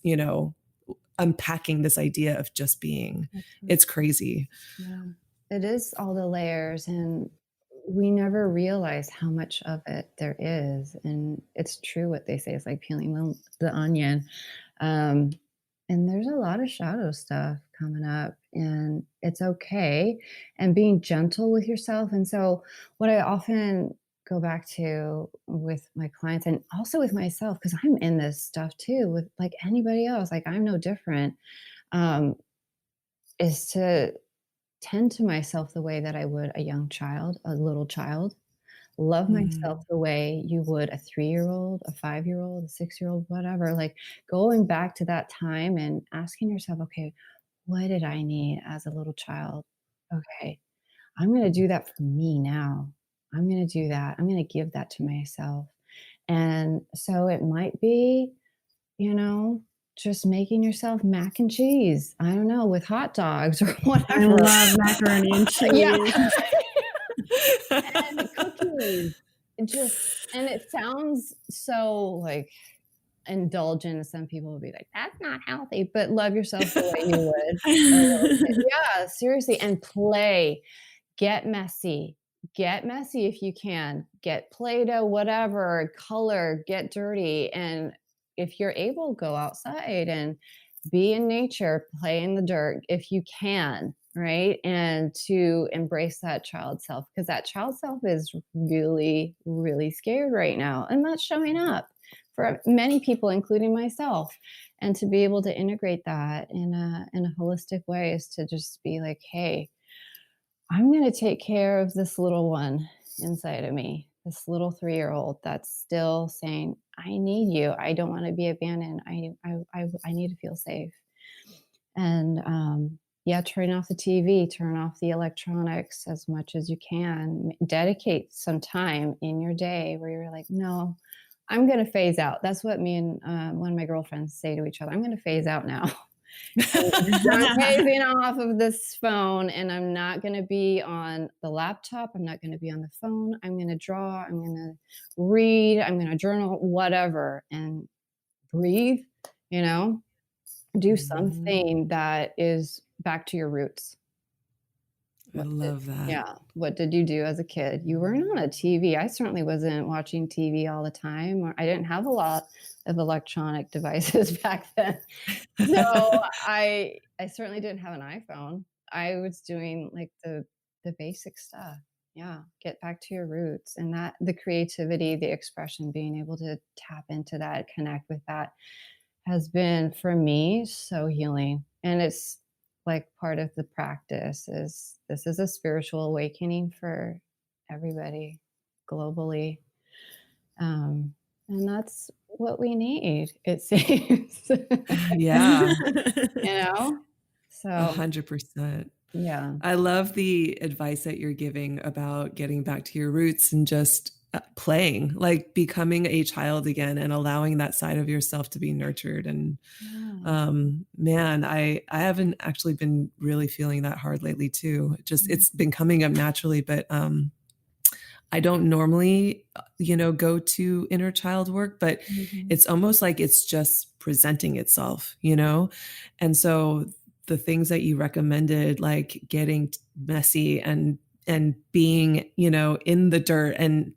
[SPEAKER 1] unpacking this idea of just being. It's crazy.
[SPEAKER 3] Yeah, it is all the layers, and we never realize how much of it there is. And it's true what they say. It's like peeling the onion. Um, and there's a lot of shadow stuff coming up, and it's okay. And being gentle with yourself. And so, what I often go back to with my clients and also with myself, because I'm in this stuff too, with like anybody else, like I'm no different, um, is to tend to myself the way that I would a young child, a little child. Love myself
[SPEAKER 1] Mm.
[SPEAKER 3] the way you would a 3-year-old, a 5-year-old, a 6-year-old, whatever. Like going back to that time and asking yourself, okay, what did I need as a little child? Okay, I'm going to do that for me now. I'm going to do that. I'm going to give that to myself. And so it might be, you know, just making yourself mac and cheese. I don't know, with hot dogs or
[SPEAKER 4] I
[SPEAKER 3] whatever.
[SPEAKER 4] love macaroni and
[SPEAKER 3] Yeah.
[SPEAKER 4] cheese.
[SPEAKER 3] And cookies. And it sounds so like indulgent. Some people will be like, that's not healthy, but love yourself the way you would a little kid. Yeah, seriously. And play. Get messy. Get messy if you can. Get Play-Doh, whatever, color, get dirty. And if you're able, go outside and be in nature, play in the dirt if you can, right? And to embrace that child self, because that child self is really, really scared right now and not showing up for many people, including myself. And to be able to integrate that in a holistic way is to just be like, hey, I'm going to take care of this little one inside of me, this little 3-year-old that's still saying, I need you. I don't want to be abandoned. I need to feel safe. And yeah, turn off the TV, turn off the electronics as much as you can. Dedicate some time in your day where you're like, no, I'm going to phase out. That's what me and one of my girlfriends say to each other. I'm going to phase out now. I'm phasing off of this phone, and I'm not going to be on the laptop. I'm not going to be on the phone. I'm going to draw. I'm going to read. I'm going to journal, whatever, and breathe, you know, do
[SPEAKER 1] Mhm.
[SPEAKER 3] something that is back to your roots.
[SPEAKER 1] I love that.
[SPEAKER 3] Yeah. What did you do as a kid? You weren't on a TV. I certainly wasn't watching TV all the time, or I didn't have a lot of electronic devices back then. So I certainly didn't have an iPhone. I was doing like the basic stuff. Yeah, get back to your roots, and that the creativity, the expression, being able to tap into that, connect with that has been for me so healing. And it's like part of the practice is this is a spiritual awakening for everybody globally. And that's what we need, it seems.
[SPEAKER 1] Yeah,
[SPEAKER 3] You know? So,
[SPEAKER 1] 100%.
[SPEAKER 3] yeah.
[SPEAKER 1] I love the advice that you're giving about getting back to your roots and just playing, like becoming a child again and allowing that side of yourself to be nurtured. And
[SPEAKER 3] Yeah.
[SPEAKER 1] man, I haven't actually been really feeling that hard lately too. Just
[SPEAKER 3] Mhm.
[SPEAKER 1] it's been coming up naturally, but I don't normally, go to inner child work, but
[SPEAKER 3] Mhm.
[SPEAKER 1] it's almost like it's just presenting itself, And so the things that you recommended, like getting messy and being, in the dirt and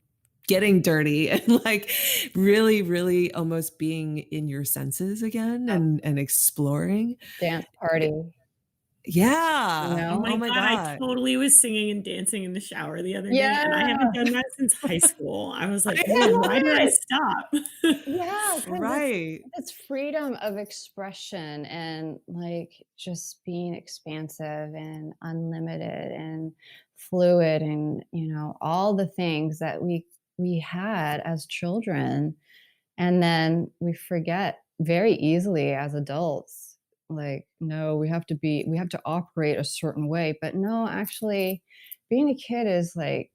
[SPEAKER 1] getting dirty and like really, really almost being in your senses again and exploring.
[SPEAKER 3] Dance party, you
[SPEAKER 1] Yeah.
[SPEAKER 4] Oh
[SPEAKER 3] know?
[SPEAKER 4] my
[SPEAKER 1] Oh my
[SPEAKER 4] God, I
[SPEAKER 1] God.
[SPEAKER 4] totally was singing and dancing in the shower the other day, and I
[SPEAKER 3] Yeah.
[SPEAKER 4] haven't done that since high school. I was like,
[SPEAKER 3] I
[SPEAKER 4] "Lord,
[SPEAKER 3] love
[SPEAKER 4] why did I
[SPEAKER 3] it.
[SPEAKER 4] stop?"
[SPEAKER 3] Yeah, because
[SPEAKER 1] Right.
[SPEAKER 3] it's freedom of expression and like just being expansive and unlimited and fluid and all the things that we we had as children. And then we forget very easily as adults, like, no, we have to operate a certain way. But no, actually, being a kid is like,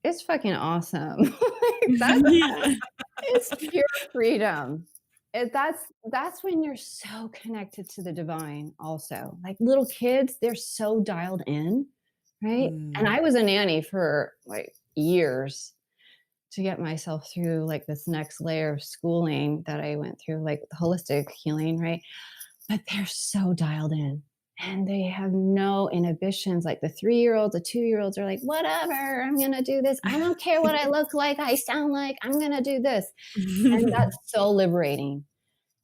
[SPEAKER 3] it's fucking awesome. Like,
[SPEAKER 4] Yeah.
[SPEAKER 3] it's pure freedom. That's when you're so connected to the divine also. Like little kids, they're so dialed in, right? And
[SPEAKER 1] Mm.
[SPEAKER 3] I was a nanny for like years to get myself through like this next layer of schooling that I went through, like the holistic healing, right? But they're so dialed in and they have no inhibitions. Like the 3-year-olds, the 2-year-olds are like, whatever, I'm going to do this. I don't care what I look like, I sound like, I'm going to do this. And that's so liberating.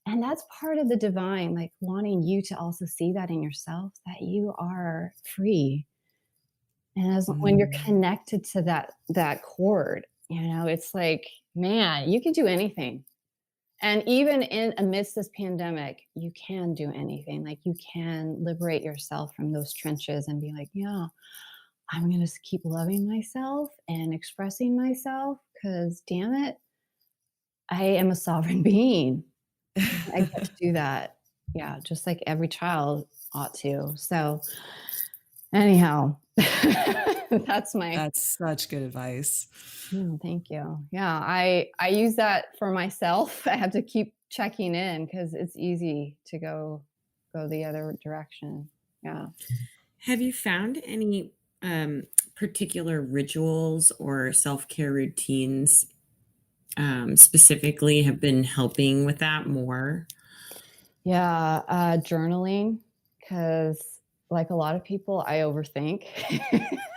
[SPEAKER 3] And that's part of the divine, like wanting you to also see that in yourself, that you are free. And as when you're
[SPEAKER 1] Mm.
[SPEAKER 3] connected to that cord, it's like, man, you can do anything. And even in amidst this pandemic, you can do anything. Like you can liberate yourself from those trenches and be like, yeah, I'm going to keep loving myself and expressing myself because damn it, I am a sovereign being. I get to do that. Yeah, just like every child ought to. So, anyhow, that's my.
[SPEAKER 1] That's such good advice.
[SPEAKER 3] Oh, thank you. Yeah, I use that for myself. I have to keep checking in because it's easy to go the other direction. Yeah.
[SPEAKER 4] Have you found any particular rituals or self-care routines specifically have been helping with that more?
[SPEAKER 3] Yeah, journaling, because like a lot of people, I overthink.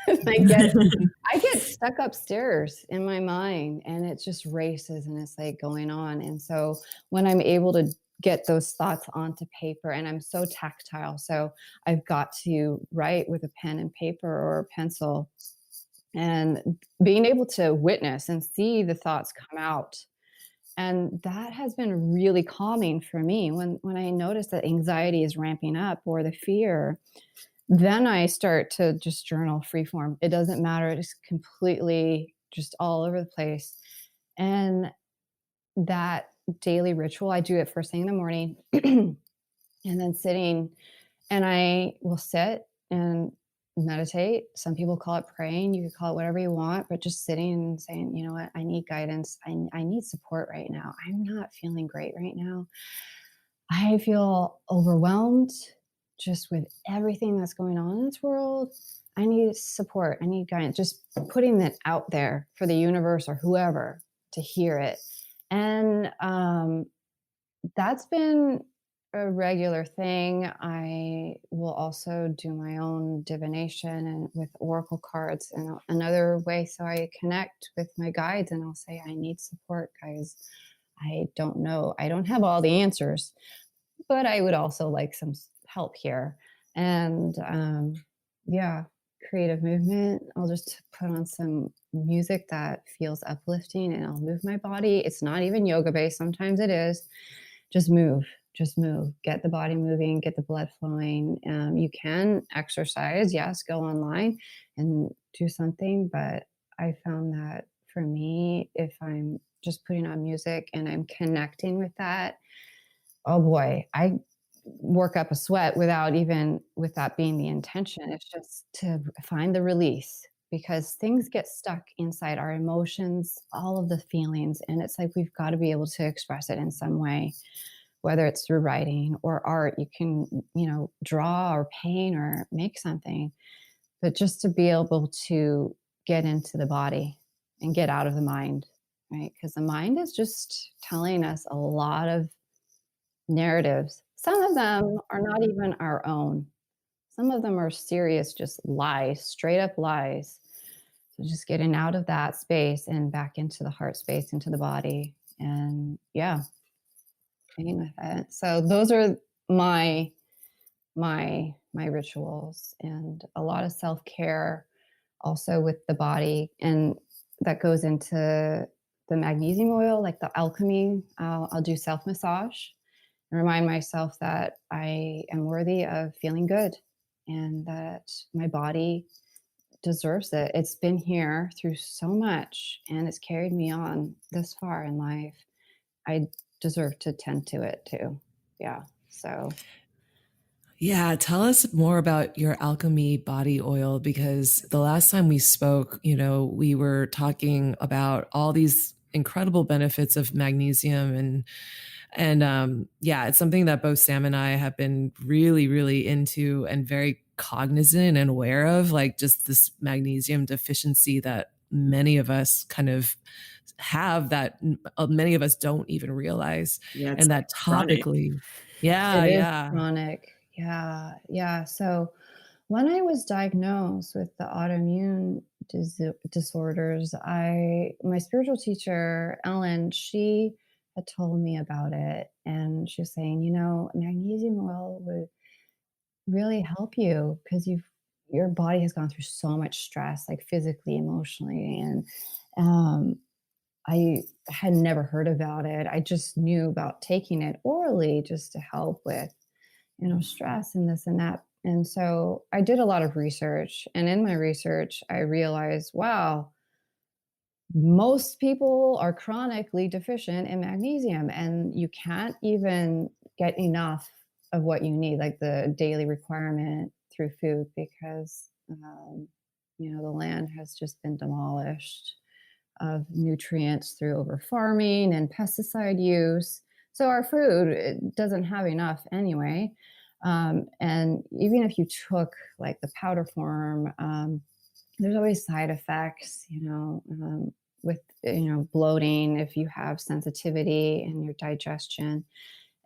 [SPEAKER 3] I get stuck upstairs in my mind and it just races and it's like going on. And so when I'm able to get those thoughts onto paper, and I'm so tactile, so I've got to write with a pen and paper or a pencil, and being able to witness and see the thoughts come out, and that has been really calming for me. When I notice that anxiety is ramping up or the fear, then I start to just journal free form. It doesn't matter. It's completely just all over the place. And that daily ritual, I do it first thing in the morning and then sitting, and I will sit and meditate. Some people call it praying. You could call it whatever you want, but just sitting and saying, you know what, I need guidance. I need support right now. I'm not feeling great right now. I feel overwhelmed just with everything that's going on in this world. I need support. I need guidance. Just putting it out there for the universe or whoever to hear it. And that's been a regular thing. I will also do my own divination and with oracle cards and another way, so I connect with my guides and I'll say, I need support, guys. I don't know. I don't have all the answers, but I would also like some help here. And yeah, creative movement. I'll just put on some music that feels uplifting and I'll move my body. It's not even yoga based. Sometimes it is. Just move. Just move. Get the body moving, get the blood flowing. You can exercise. Yes, go online and do something. But I found that for me, if I'm just putting on music and I'm connecting with that, oh boy, I work up a sweat with that being the intention. It's just to find the release, because things get stuck inside our emotions, all of the feelings. And it's like, we've got to be able to express it in some way, whether it's through writing or art. You can, draw or paint or make something, but just to be able to get into the body and get out of the mind, right? Because the mind is just telling us a lot of narratives. Some of them are not even our own. Some of them are serious, just lies, straight up lies. So just getting out of that space and back into the heart space, into the body. And yeah, being with it. So those are my rituals, and a lot of self-care also with the body. And that goes into the magnesium oil, like the alchemy. I'll do self-massage and remind myself that I am worthy of feeling good and that my body deserves it. It's been here through so much and it's carried me on this far in life. I deserve to tend to it too. Yeah. So,
[SPEAKER 1] Yeah, tell us more about your alchemy body oil, because the last time we spoke, we were talking about all these incredible benefits of magnesium, and yeah, it's something that both Sam and I have been really, really into and very cognizant and aware of, like just this magnesium deficiency that many of us kind of have, that many of us don't even realize,
[SPEAKER 4] Yeah, it's
[SPEAKER 1] and
[SPEAKER 4] like
[SPEAKER 1] that
[SPEAKER 4] chronic.
[SPEAKER 1] topically. Yeah,
[SPEAKER 3] it is
[SPEAKER 1] yeah.
[SPEAKER 3] chronic. Yeah. Yeah. So, when I was diagnosed with the autoimmune disorders, my spiritual teacher, Ellen, she had told me about it. And she was saying, magnesium oil would really help you because your body has gone through so much stress, like physically, emotionally. And um, I had never heard about it. I just knew about taking it orally just to help with, stress and this and that. And so I did a lot of research. And in my research, I realized, wow, most people are chronically deficient in magnesium, and you can't even get enough of what you need, like the daily requirement through food, because, the land has just been demolished of nutrients through over farming and pesticide use. So our food, it doesn't have enough anyway. And even if you took like the powder form, there's always side effects, with, bloating if you have sensitivity in your digestion.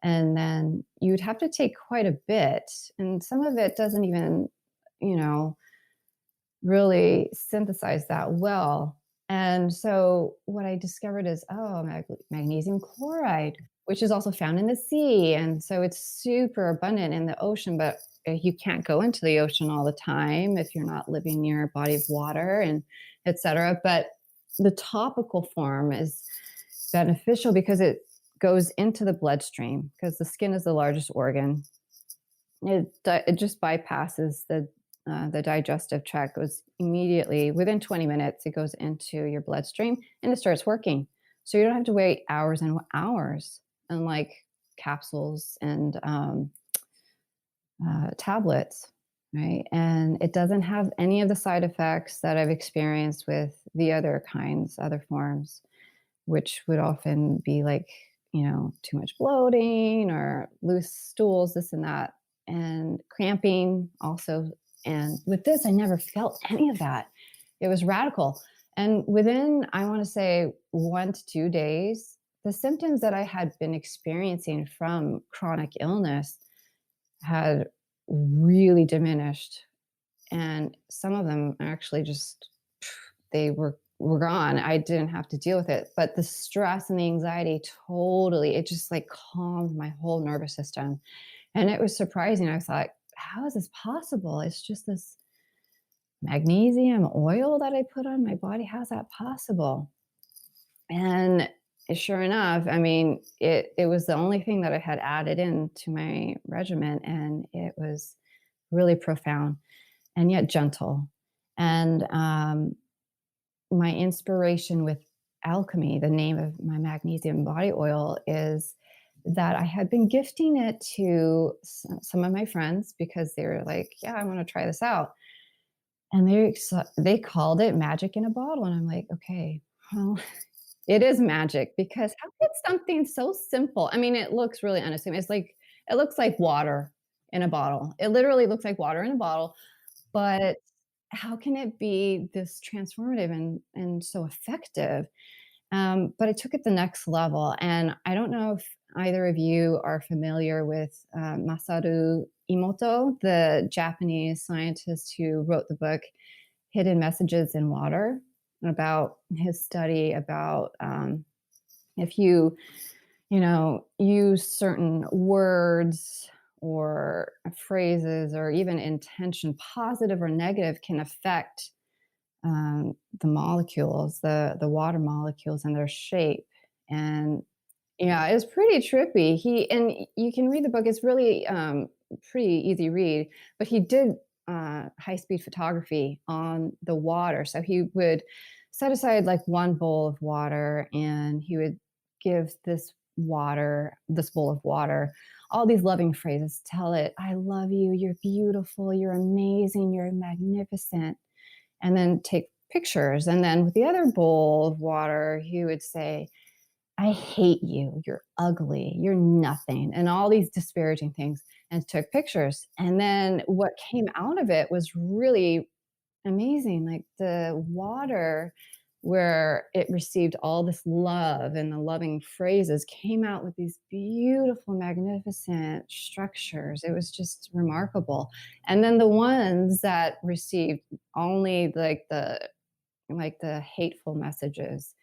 [SPEAKER 3] And then you'd have to take quite a bit. And some of it doesn't even, you know, really synthesize that well. And so what I discovered is, magnesium chloride, which is also found in the sea. And so it's super abundant in the ocean, but you can't go into the ocean all the time if you're not living near a body of water and et cetera. But the topical form is beneficial because it goes into the bloodstream, because the skin is the largest organ. It just bypasses the digestive tract. Goes immediately within 20 minutes. It goes into your bloodstream and it starts working. So you don't have to wait hours and hours, unlike capsules and tablets, right? And it doesn't have any of the side effects that I've experienced with the other forms, which would often be like, too much bloating or loose stools, this and that, and cramping also. And with this, I never felt any of that. It was radical. And within, I want to say, 1 to 2 days, the symptoms that I had been experiencing from chronic illness had really diminished. And some of them actually just, they were gone. I didn't have to deal with it. But the stress and the anxiety, totally, it just like calmed my whole nervous system. And it was surprising. I thought, how is this possible? It's just this magnesium oil that I put on my body. How's that possible? And sure enough, I mean, it was the only thing that I had added into my regimen, and it was really profound and yet gentle. And my inspiration with alchemy, the name of my magnesium body oil, is that I had been gifting it to some of my friends because they were like, "Yeah, I want to try this out," and they called it magic in a bottle, and I'm like, "Okay, well." It is magic, because how could something so simple? I mean, it looks really unassuming. It looks like water in a bottle. It literally looks like water in a bottle, but how can it be this transformative and so effective? But I took it the next level, and I don't know if either of you are familiar with Masaru Emoto, the Japanese scientist who wrote the book Hidden Messages in Water, about his study about if you use certain words or phrases or even intention, positive or negative, can affect the molecules, the water molecules and their shape. And yeah, it's pretty trippy. And you can read the book. It's really pretty easy read. But he did high-speed photography on the water. So he would set aside like one bowl of water, and he would give this bowl of water, all these loving phrases. Tell it, I love you, you're beautiful, you're amazing, you're magnificent. And then take pictures. And then with the other bowl of water, he would say, I hate you, you're ugly, you're nothing, and all these disparaging things, and took pictures. And then what came out of it was really amazing. Like the water, where it received all this love and the loving phrases, came out with these beautiful, magnificent structures. It was just remarkable. And then the ones that received only like the hateful messages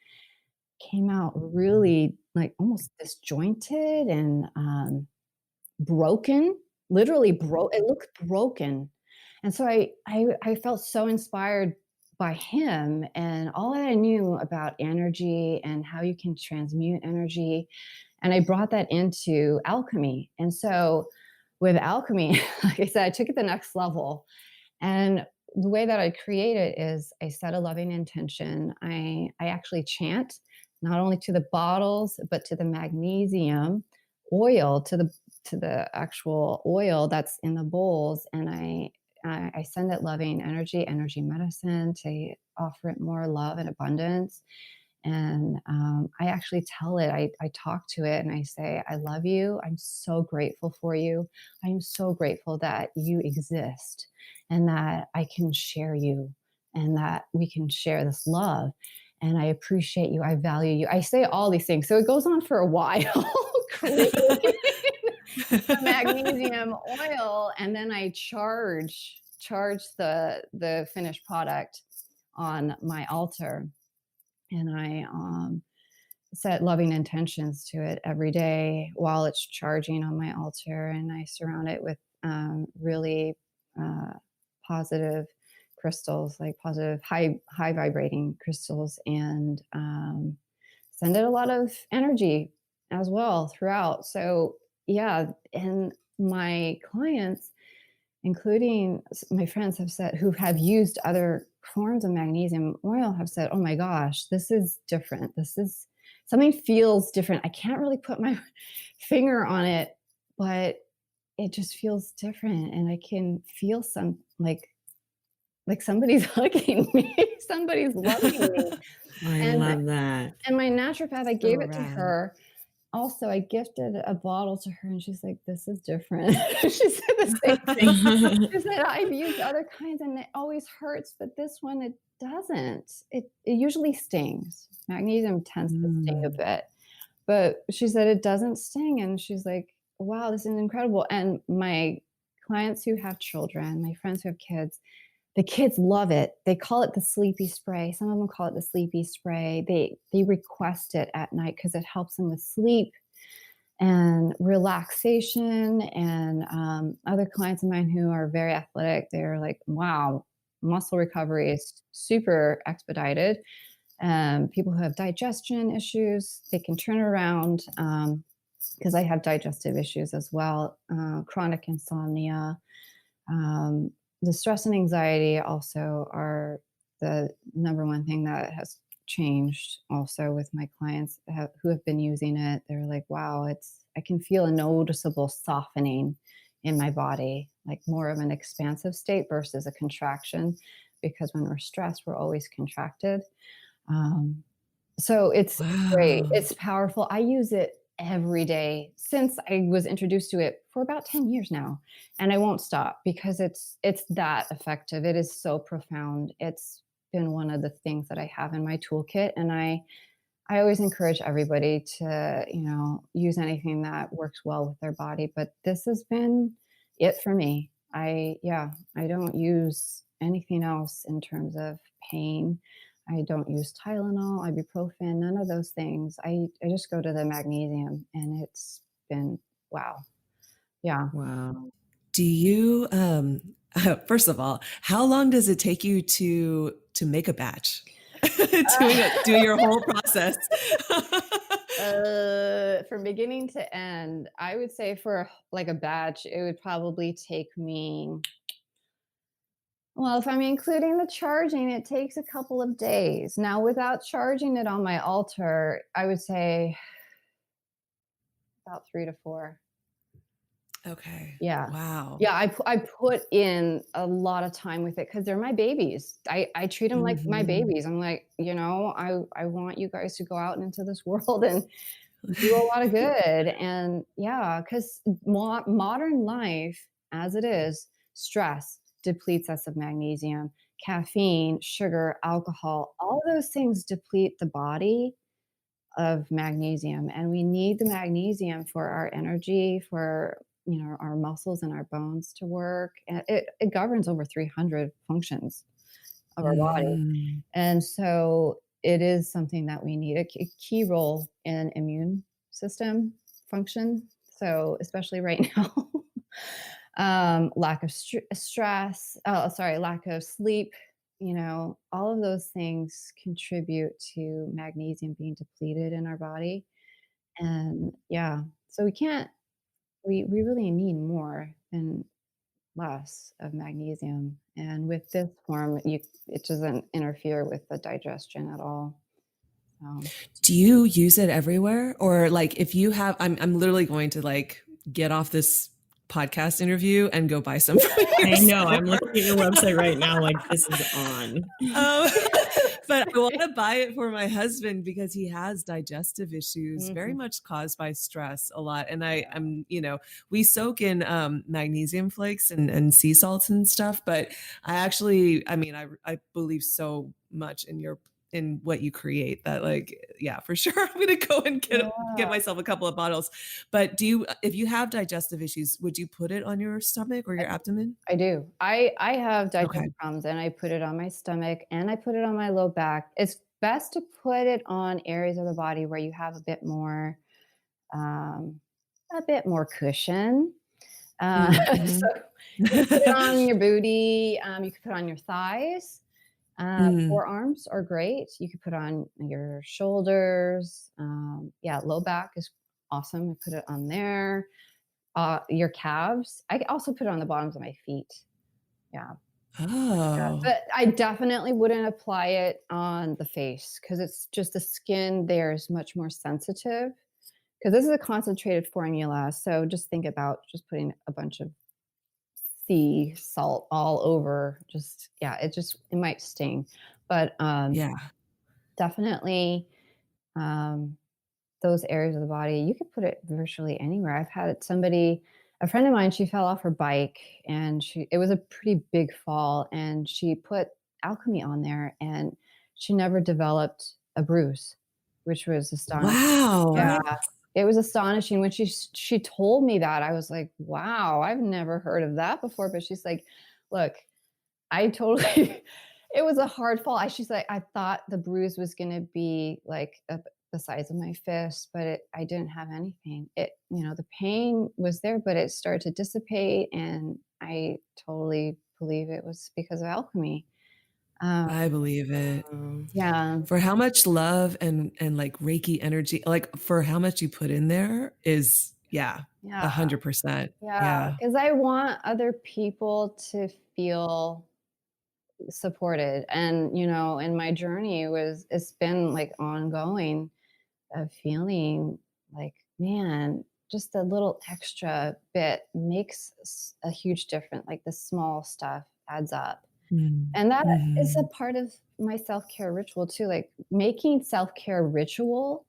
[SPEAKER 3] came out really like almost disjointed and broken, literally broke. It looked broken. And so I felt so inspired by him and all that I knew about energy and how you can transmute energy. And I brought that into alchemy. And so with alchemy, like I said, I took it the next level. And the way that I create it is I set a loving intention. I actually chant not only to the bottles, but to the magnesium oil, to the actual oil that's in the bowls. And I send it loving energy medicine to offer it more love and abundance. And I actually tell it, I talk to it and I say, I love you. I'm so grateful for you. I am so grateful that you exist and that I can share you and that we can share this love. And I appreciate you. I value you. I say all these things. So it goes on for a while, creating the magnesium oil. And then I charge the finished product on my altar. And I set loving intentions to it every day while it's charging on my altar. And I surround it with really positive crystals, like positive, high vibrating crystals, and send it a lot of energy as well throughout. So, yeah. And my clients, including my friends, have said, who have used other forms of magnesium oil, have said, oh my gosh, this is different. This is something feels different. I can't really put my finger on it, but it just feels different. And I can feel some like somebody's hugging me, somebody's loving me.
[SPEAKER 4] I
[SPEAKER 3] And
[SPEAKER 4] love that.
[SPEAKER 3] and my naturopath, I
[SPEAKER 1] So
[SPEAKER 3] gave it to
[SPEAKER 1] rad.
[SPEAKER 3] her. Also, I gifted a bottle to her, and she's like, "This is different." She said the same thing. She said, "I've used other kinds, and it always hurts, but this one, it doesn't. It usually stings. Magnesium tends to sting a
[SPEAKER 1] Mm.
[SPEAKER 3] bit, but she said it doesn't sting." And she's like, "Wow, this is incredible." And my clients who have children, my friends who have kids, the kids love it. They call it the sleepy spray. Some of them call it the sleepy spray. They request it at night because it helps them with sleep and relaxation. And other clients of mine who are very athletic, they're like, wow, muscle recovery is super expedited. People who have digestion issues, they can turn around, because I have digestive issues as well, chronic insomnia. The stress and anxiety also are the number one thing that has changed also with my clients who have been using it. They're like, wow, I can feel a noticeable softening in my body, like more of an expansive state versus a contraction, because when we're stressed, we're always contracted. Um, so it's great.
[SPEAKER 1] Wow.
[SPEAKER 3] It's powerful. I use it every day since I was introduced to it for about 10 years now. And I won't stop because it's that effective. It is so profound. It's been one of the things that I have in my toolkit. And I always encourage everybody to, use anything that works well with their body. But this has been it for me. I don't use anything else in terms of pain. I don't use Tylenol, ibuprofen, none of those things. I just go to the magnesium, and it's been wow. Yeah.
[SPEAKER 1] Wow. Do you first of all, how long does it take you to make a batch? Doing your whole process.
[SPEAKER 3] From beginning to end, I would say for like a batch, it would probably take me Well, if I'm including the charging, it takes a couple of days. Now, without charging it on my altar, I would say about 3 to 4.
[SPEAKER 1] Okay.
[SPEAKER 3] Yeah.
[SPEAKER 1] Wow.
[SPEAKER 3] Yeah, I put in a lot of time with it because 'cause they're my babies. I treat them like my
[SPEAKER 1] Mhm.
[SPEAKER 3] babies. I'm like, I want you guys to go out into this world and do a lot of good. And yeah, 'cause modern life as it is, stress depletes us of magnesium, caffeine, sugar, alcohol, all those things deplete the body of magnesium, and we need the magnesium for our energy, for our muscles and our bones to work. And it governs over 300 functions of our body,
[SPEAKER 1] Mhm.
[SPEAKER 3] and so it is something that we need a key role in immune system function. So especially right now, lack of stress, oh sorry, lack of sleep, all of those things contribute to magnesium being depleted in our body. And yeah, so we really need more than less of magnesium. And with this form, it doesn't interfere with the digestion at all. So
[SPEAKER 1] Do you use it everywhere? Or like if you have I'm literally going to like get off this podcast interview and go buy some from your
[SPEAKER 4] I know. I'm
[SPEAKER 1] store.
[SPEAKER 4] looking at your website right now, like this is on.
[SPEAKER 1] Um, but I want to buy it for my husband because he has digestive issues very
[SPEAKER 3] Mhm.
[SPEAKER 1] much caused by stress a lot. And I'm, we soak in magnesium flakes and sea salts and stuff, but I believe so much in what you create that like, yeah, for sure. I'm going to go and get
[SPEAKER 3] Yeah,
[SPEAKER 1] myself a couple of bottles. But if you have digestive issues, would you put it on your stomach or
[SPEAKER 3] I
[SPEAKER 1] your abdomen?
[SPEAKER 3] I do. I have
[SPEAKER 1] Okay.
[SPEAKER 3] digestive problems, and I put it on my stomach, and I put it on my low back. It's best to put it on areas of the body where you have um, a bit more cushion. So
[SPEAKER 1] Mm-hmm.
[SPEAKER 3] you can put it on your booty. You can put it on your thighs.
[SPEAKER 1] Mm.
[SPEAKER 3] Forearms are great. You could put on your shoulders. Yeah, low back is awesome. I put it on there. Your calves. I also put it on the bottoms of my feet. Yeah. Yeah,
[SPEAKER 1] Oh.
[SPEAKER 3] but I definitely wouldn't apply it on the face because it's just the skin there is much more sensitive. Because this is a concentrated formula, so just think about just putting a bunch of sea salt all over. Just yeah, it might sting, but
[SPEAKER 1] Yeah.
[SPEAKER 3] definitely um, those areas of the body. You could put it virtually anywhere. I've had a friend of mine, she fell off her bike and it was a pretty big fall and she put alchemy on there and she never developed a bruise, which was astonishing.
[SPEAKER 1] Wow.
[SPEAKER 3] Yeah. It was astonishing when she told me that. I was like, "Wow, I've never heard of that before." But she's like, "Look, I totally it was a hard fall. She's like, I thought the bruise was gonna be like the size of my fist, but I didn't have anything. The pain was there, but it started to dissipate, and I totally believe it was because of alchemy. Um,
[SPEAKER 1] I believe it.
[SPEAKER 3] yeah,
[SPEAKER 1] For how much love and like Reiki energy, like for how much you put in there is, yeah,
[SPEAKER 3] yeah,
[SPEAKER 1] 100%.
[SPEAKER 3] yeah.
[SPEAKER 1] Yeah.
[SPEAKER 3] Because I want other people to feel supported, and in my journey it's been like ongoing of feeling like, man, just a little extra bit makes a huge difference. Like the small stuff adds up.
[SPEAKER 1] Mm.
[SPEAKER 3] And that is a
[SPEAKER 1] Mhm.
[SPEAKER 3] part of my self-care ritual too. Like making self-care ritual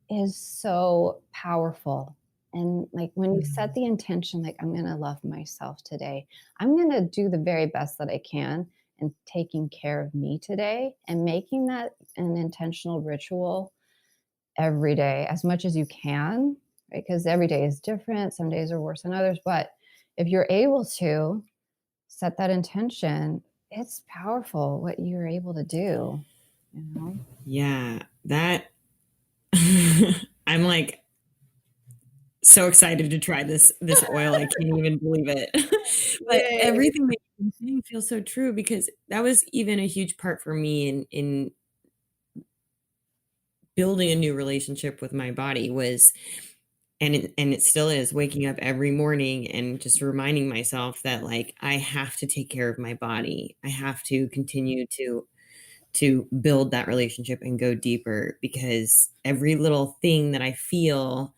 [SPEAKER 3] is so powerful. And like when you set
[SPEAKER 1] Mm.
[SPEAKER 3] the intention, like I'm going to love myself today, I'm going to do the very best that I can and taking care of me today and making that an intentional ritual every day as much as you can, right? Because every day is different. Some days are worse than others. But if you're able to set that intention, it's powerful what you're able to do, you know?
[SPEAKER 4] Yeah, that I'm like so excited to try this oil. I can't even believe it. But
[SPEAKER 3] Yay.
[SPEAKER 4] everything that you're saying feels so true because that was even a huge part for me in building a new relationship with my body was And it still is, waking up every morning and just reminding myself that, like, I have to take care of my body. I have to continue to build that relationship and go deeper, because every little thing that I feel,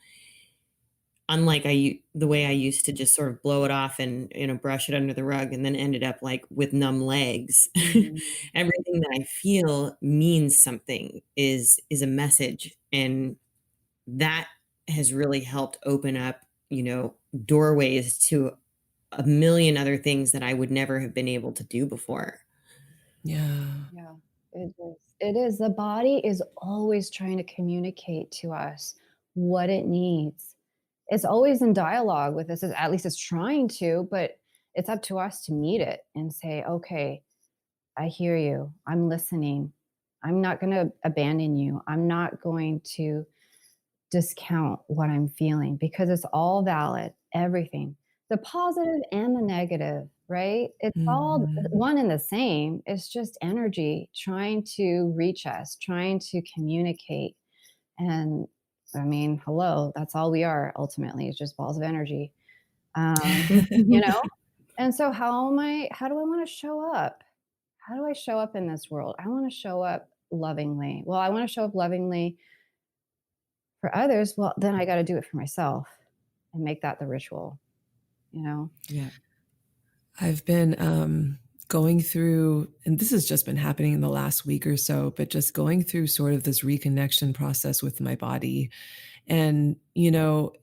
[SPEAKER 4] unlike the way I used to just sort of blow it off and, brush it under the rug and then ended up like with numb legs.
[SPEAKER 3] Mhm.
[SPEAKER 4] Everything that I feel means something, is a message, and that has really helped open up, doorways to a million other things that I would never have been able to do before.
[SPEAKER 1] Yeah.
[SPEAKER 3] Yeah, it is. It is. The body is always trying to communicate to us what it needs. It's always in dialogue with us, at least it's trying to, but it's up to us to meet it and say, okay, I hear you. I'm listening. I'm not going to abandon you. I'm not going to discount what I'm feeling because it's all valid, everything, the positive and the negative, right? It's all
[SPEAKER 1] Mhm.
[SPEAKER 3] one and the same. It's just energy trying to reach us, trying to communicate. And I mean, hello, that's all we are ultimately, it's just balls of energy. You know? And so how do I want to show up? How do I show up in this world? I want to show up lovingly. Well, I want to show up lovingly for others. Well, then I got to do it for myself and make that the ritual, you know?
[SPEAKER 4] Yeah.
[SPEAKER 1] I've been going through, and this has just been happening in the last week or so, but just going through sort of this reconnection process with my body, and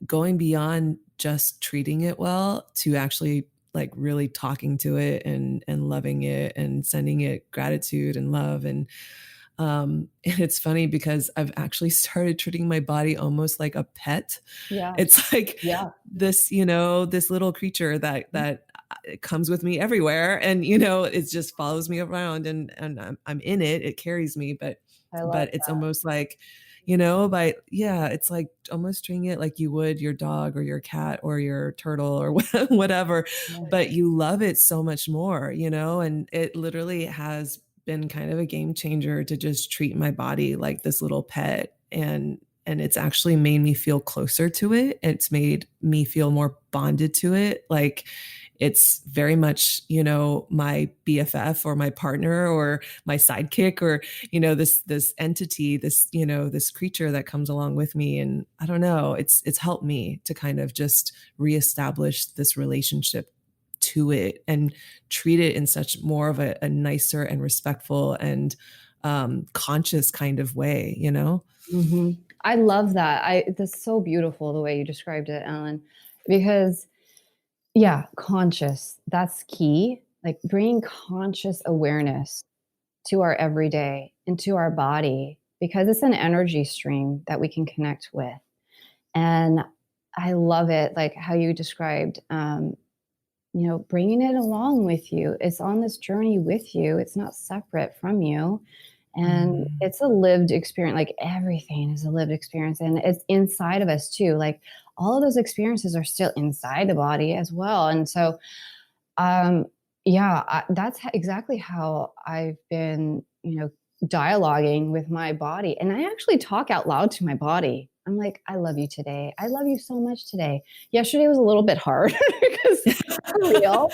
[SPEAKER 1] going beyond just treating it well to actually like really talking to it and loving it and sending it gratitude and love. And it's funny because I've actually started treating my body almost like a pet.
[SPEAKER 3] Yeah.
[SPEAKER 1] It's like
[SPEAKER 3] Yeah.
[SPEAKER 1] this little creature that it comes with me everywhere, and it just follows me around, and I'm in it. It carries me, but
[SPEAKER 3] I love
[SPEAKER 1] but it's
[SPEAKER 3] that.
[SPEAKER 1] almost like, yeah, it's like almost treating it like you would your dog or your cat or your turtle or whatever,
[SPEAKER 3] Yeah.
[SPEAKER 1] but you love it so much more, and it literally has been kind of a game changer to just treat my body like this little pet. And it's actually made me feel closer to it. It's made me feel more bonded to it. Like it's very much, my BFF or my partner or my sidekick, or, this entity, this creature that comes along with me. And I don't know, it's helped me to kind of just reestablish this relationship to it and treat it in such more of a nicer and respectful and conscious kind of way.
[SPEAKER 3] Mhm. I love that. That's so beautiful the way you described it, Ellen, because yeah, conscious, that's key. Like bringing conscious awareness to our everyday, into our body, because it's an energy stream that we can connect with. And I love it, like how you described, bringing it along with you. It's on this journey with you. It's not separate from you. And
[SPEAKER 1] Mm.
[SPEAKER 3] it's a lived experience. Like everything is a lived experience. And it's inside of us too. Like all of those experiences are still inside the body as well. And so, yeah, that's exactly how I've been, dialoguing with my body. And I actually talk out loud to my body. I'm like, I love you today. I love you so much today. Yesterday was a little bit hard because for real,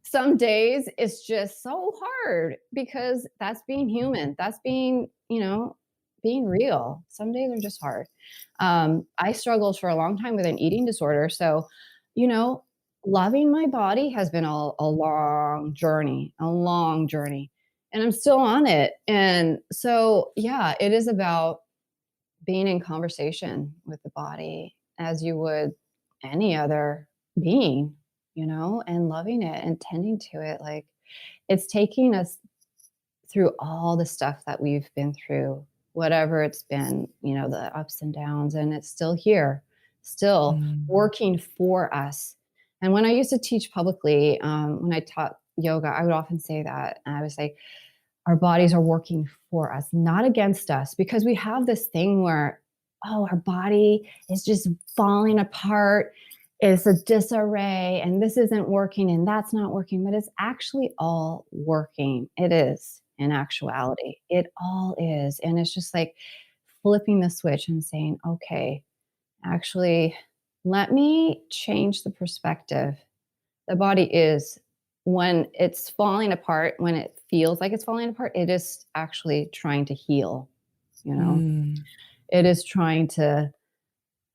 [SPEAKER 3] some days it's just so hard because that's being human. That's being real. Some days are just hard. I struggled for a long time with an eating disorder. So, you know, loving my body has been a long journey, a long journey. And I'm still on it. And so, yeah, it is about being in conversation with the body as you would any other being, and loving it and tending to it. Like it's taking us through all the stuff that we've been through, whatever it's been, the ups and downs, and it's still here, still
[SPEAKER 1] Mm.
[SPEAKER 3] working for us. And when I used to teach publicly, when I taught yoga, I would often say that. And I would say, our bodies are working for us, not against us, because we have this thing where, oh, our body is just falling apart. It's a disarray, and this isn't working, and that's not working, but it's actually all working. It is in actuality. It all is. And it's just like flipping the switch and saying, okay, actually, Let me change the perspective. The body is, when it's falling apart, when it feels like it's falling apart, it is actually trying to heal, you know?
[SPEAKER 1] Mm,
[SPEAKER 3] It is trying to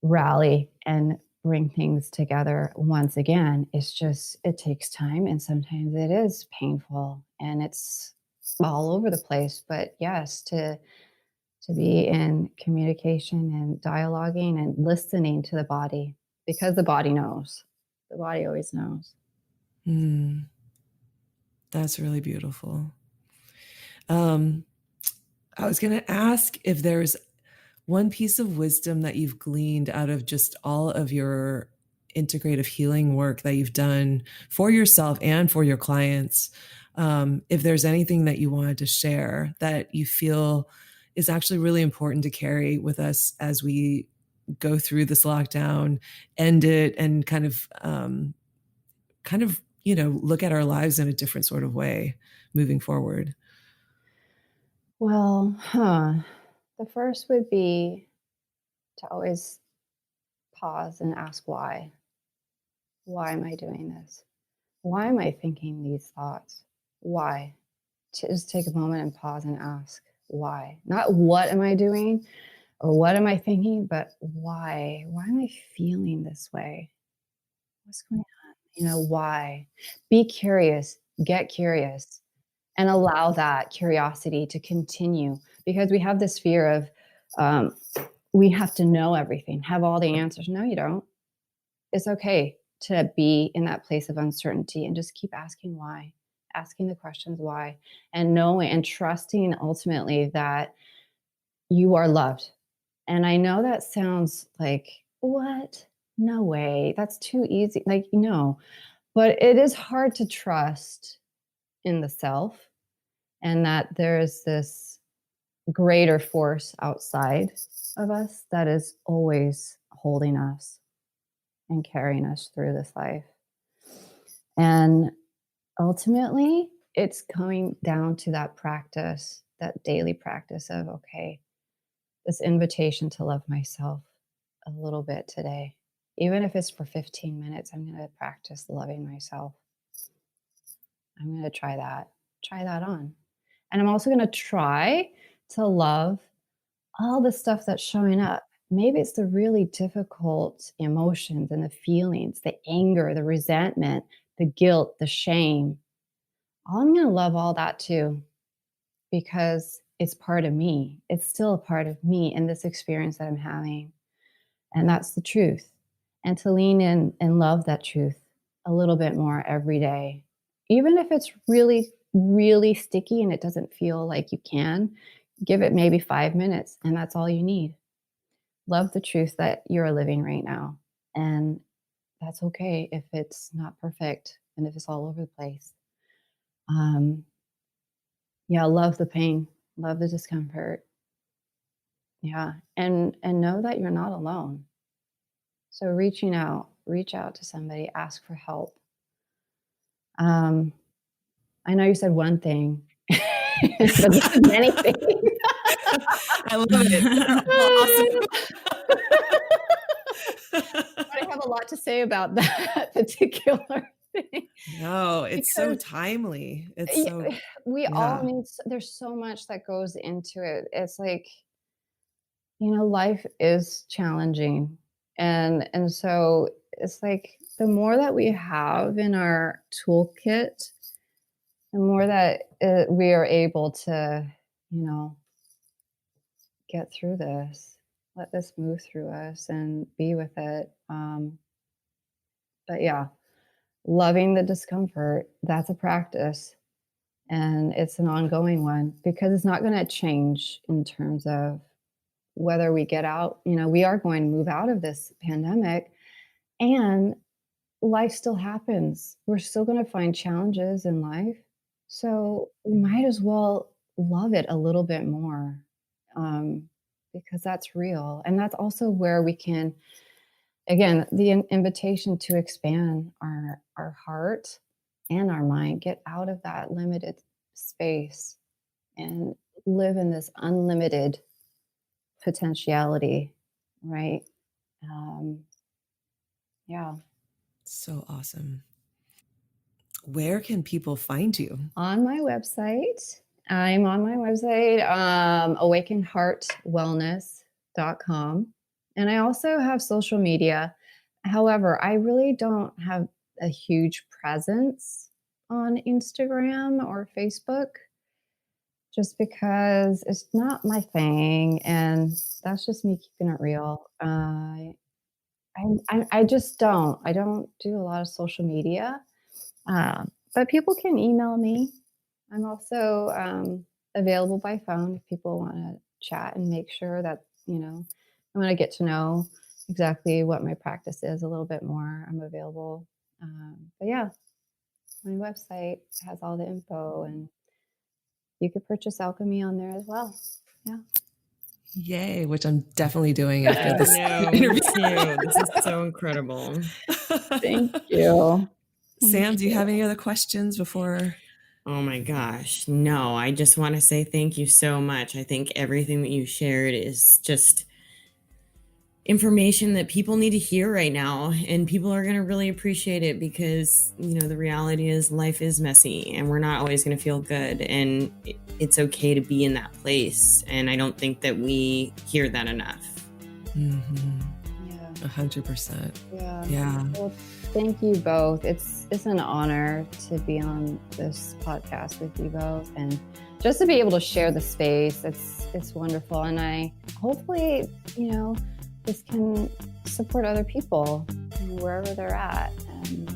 [SPEAKER 3] rally and bring things together once again. It's just, it takes time and sometimes it is painful and it's all over the place. But yes, to be in communication and dialoguing and listening to the body, because the body knows. The body always knows.
[SPEAKER 1] mm, that's really beautiful. Um, I was going to ask if there's one piece of wisdom that you've gleaned out of just all of your integrative healing work that you've done for yourself and for your clients. If there's anything that you wanted to share that you feel is actually really important to carry with us as we go through this lockdown, end it, and look at our lives in a different sort of way moving forward.
[SPEAKER 3] Well, the first would be to always pause and ask why. Why am I doing this? Why am I thinking these thoughts? Why? Just take a moment and pause and ask why. Not what am I doing or what am I thinking, but why? Why am I feeling this way? What's going on? Why? Be curious, get curious, and allow that curiosity to continue, because we have this fear of um, we have to know everything, have all the answers. No, you don't. It's okay to be in that place of uncertainty and just keep asking why, asking the questions why, and knowing and trusting ultimately that you are loved. And I know that sounds like, what? No way. That's too easy. Like, no, but it is hard to trust in the self, and that there's this greater force outside of us that is always holding us and carrying us through this life. And ultimately, it's coming down to that practice, that daily practice of, okay, this invitation to love myself a little bit today. Even if it's for 15 minutes, I'm going to practice loving myself. I'm going to try that on. And I'm also going to try to love all the stuff that's showing up. Maybe it's the really difficult emotions and the feelings, the anger, the resentment, the guilt, the shame. I'm going to love all that too, because it's part of me. It's still a part of me in this experience that I'm having. And that's the truth. And to lean in and love that truth a little bit more every day, even if it's really, really sticky and it doesn't feel like you can, give it maybe 5 minutes, and that's all you need. Love the truth that you're living right now. And that's okay if it's not perfect and if it's all over the place. Um, yeah, love the pain, love the discomfort. Yeah. And know that you're not alone. So reach out to somebody, ask for help. I know you said one thing, but this is many things.
[SPEAKER 1] I love it.
[SPEAKER 3] But I have a lot to say about that particular thing.
[SPEAKER 1] No, it's so
[SPEAKER 3] Because
[SPEAKER 1] timely. It's
[SPEAKER 3] y-
[SPEAKER 1] so,
[SPEAKER 3] we all
[SPEAKER 1] yeah.
[SPEAKER 3] need, there's so much that goes into it. It's like, life is challenging. And so it's like the more that we have in our toolkit, the more that we are able to, you know, get through this, let this move through us and be with it. But yeah, loving the discomfort, that's a practice. And it's an ongoing one, because it's not going to change in terms of whether we get out. We are going to move out of this pandemic, and life still happens. We're still going to find challenges in life. So we might as well love it a little bit more, um, because that's real. And that's also where we can, again, the invitation to expand our heart and our mind, get out of that limited space and live in this unlimited potentiality, right? Um, Yeah.
[SPEAKER 1] So awesome. Where can people find you?
[SPEAKER 3] On my website. I'm on my website, awakenheartwellness.com. And I also have social media. However, I really don't have a huge presence on Instagram or Facebook just because it's not my thing. And that's just me keeping it real. I just don't. I don't do a lot of social media. But people can email me. I'm also available by phone if people want to chat and make sure that, I want to get to know exactly what my practice is a little bit more. I'm available. But yeah, my website has all the info, and you could purchase alchemy on there as well. Yeah.
[SPEAKER 1] Yay, which I'm definitely doing after this
[SPEAKER 4] No,
[SPEAKER 1] interview.
[SPEAKER 4] me too. This is so incredible.
[SPEAKER 3] Thank you.
[SPEAKER 1] Sam, do you have any other questions before?
[SPEAKER 4] Oh my gosh. No, I just want to say thank you so much. I think everything that you shared is just information that people need to hear right now, and people are going to really appreciate it because, the reality is life is messy and we're not always going to feel good, and it's okay to be in that place. And I don't think that we hear that enough.
[SPEAKER 1] Mm-hmm.
[SPEAKER 3] Yeah.
[SPEAKER 1] 100%.
[SPEAKER 3] Yeah. Well, thank you both. It's an honor to be on this podcast with you both, and just to be able to share the space. It's wonderful, and I hopefully this can support other people wherever they're at. And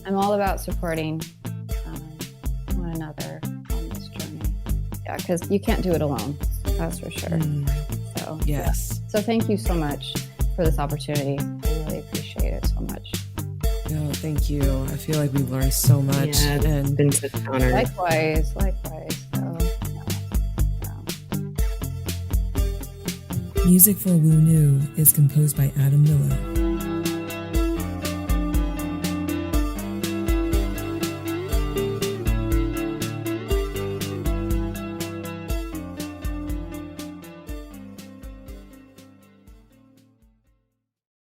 [SPEAKER 3] I'm all about supporting one another on this journey. Yeah, because you can't do it alone. That's for sure. So
[SPEAKER 1] yes.
[SPEAKER 3] Yeah. So thank you so much for this opportunity. I really appreciate it so much.
[SPEAKER 1] No, thank you. I feel like we've learned so much.
[SPEAKER 4] Yeah, it's been such an honor.
[SPEAKER 3] Likewise. So,
[SPEAKER 1] Music for Woo New is composed by Adam Miller.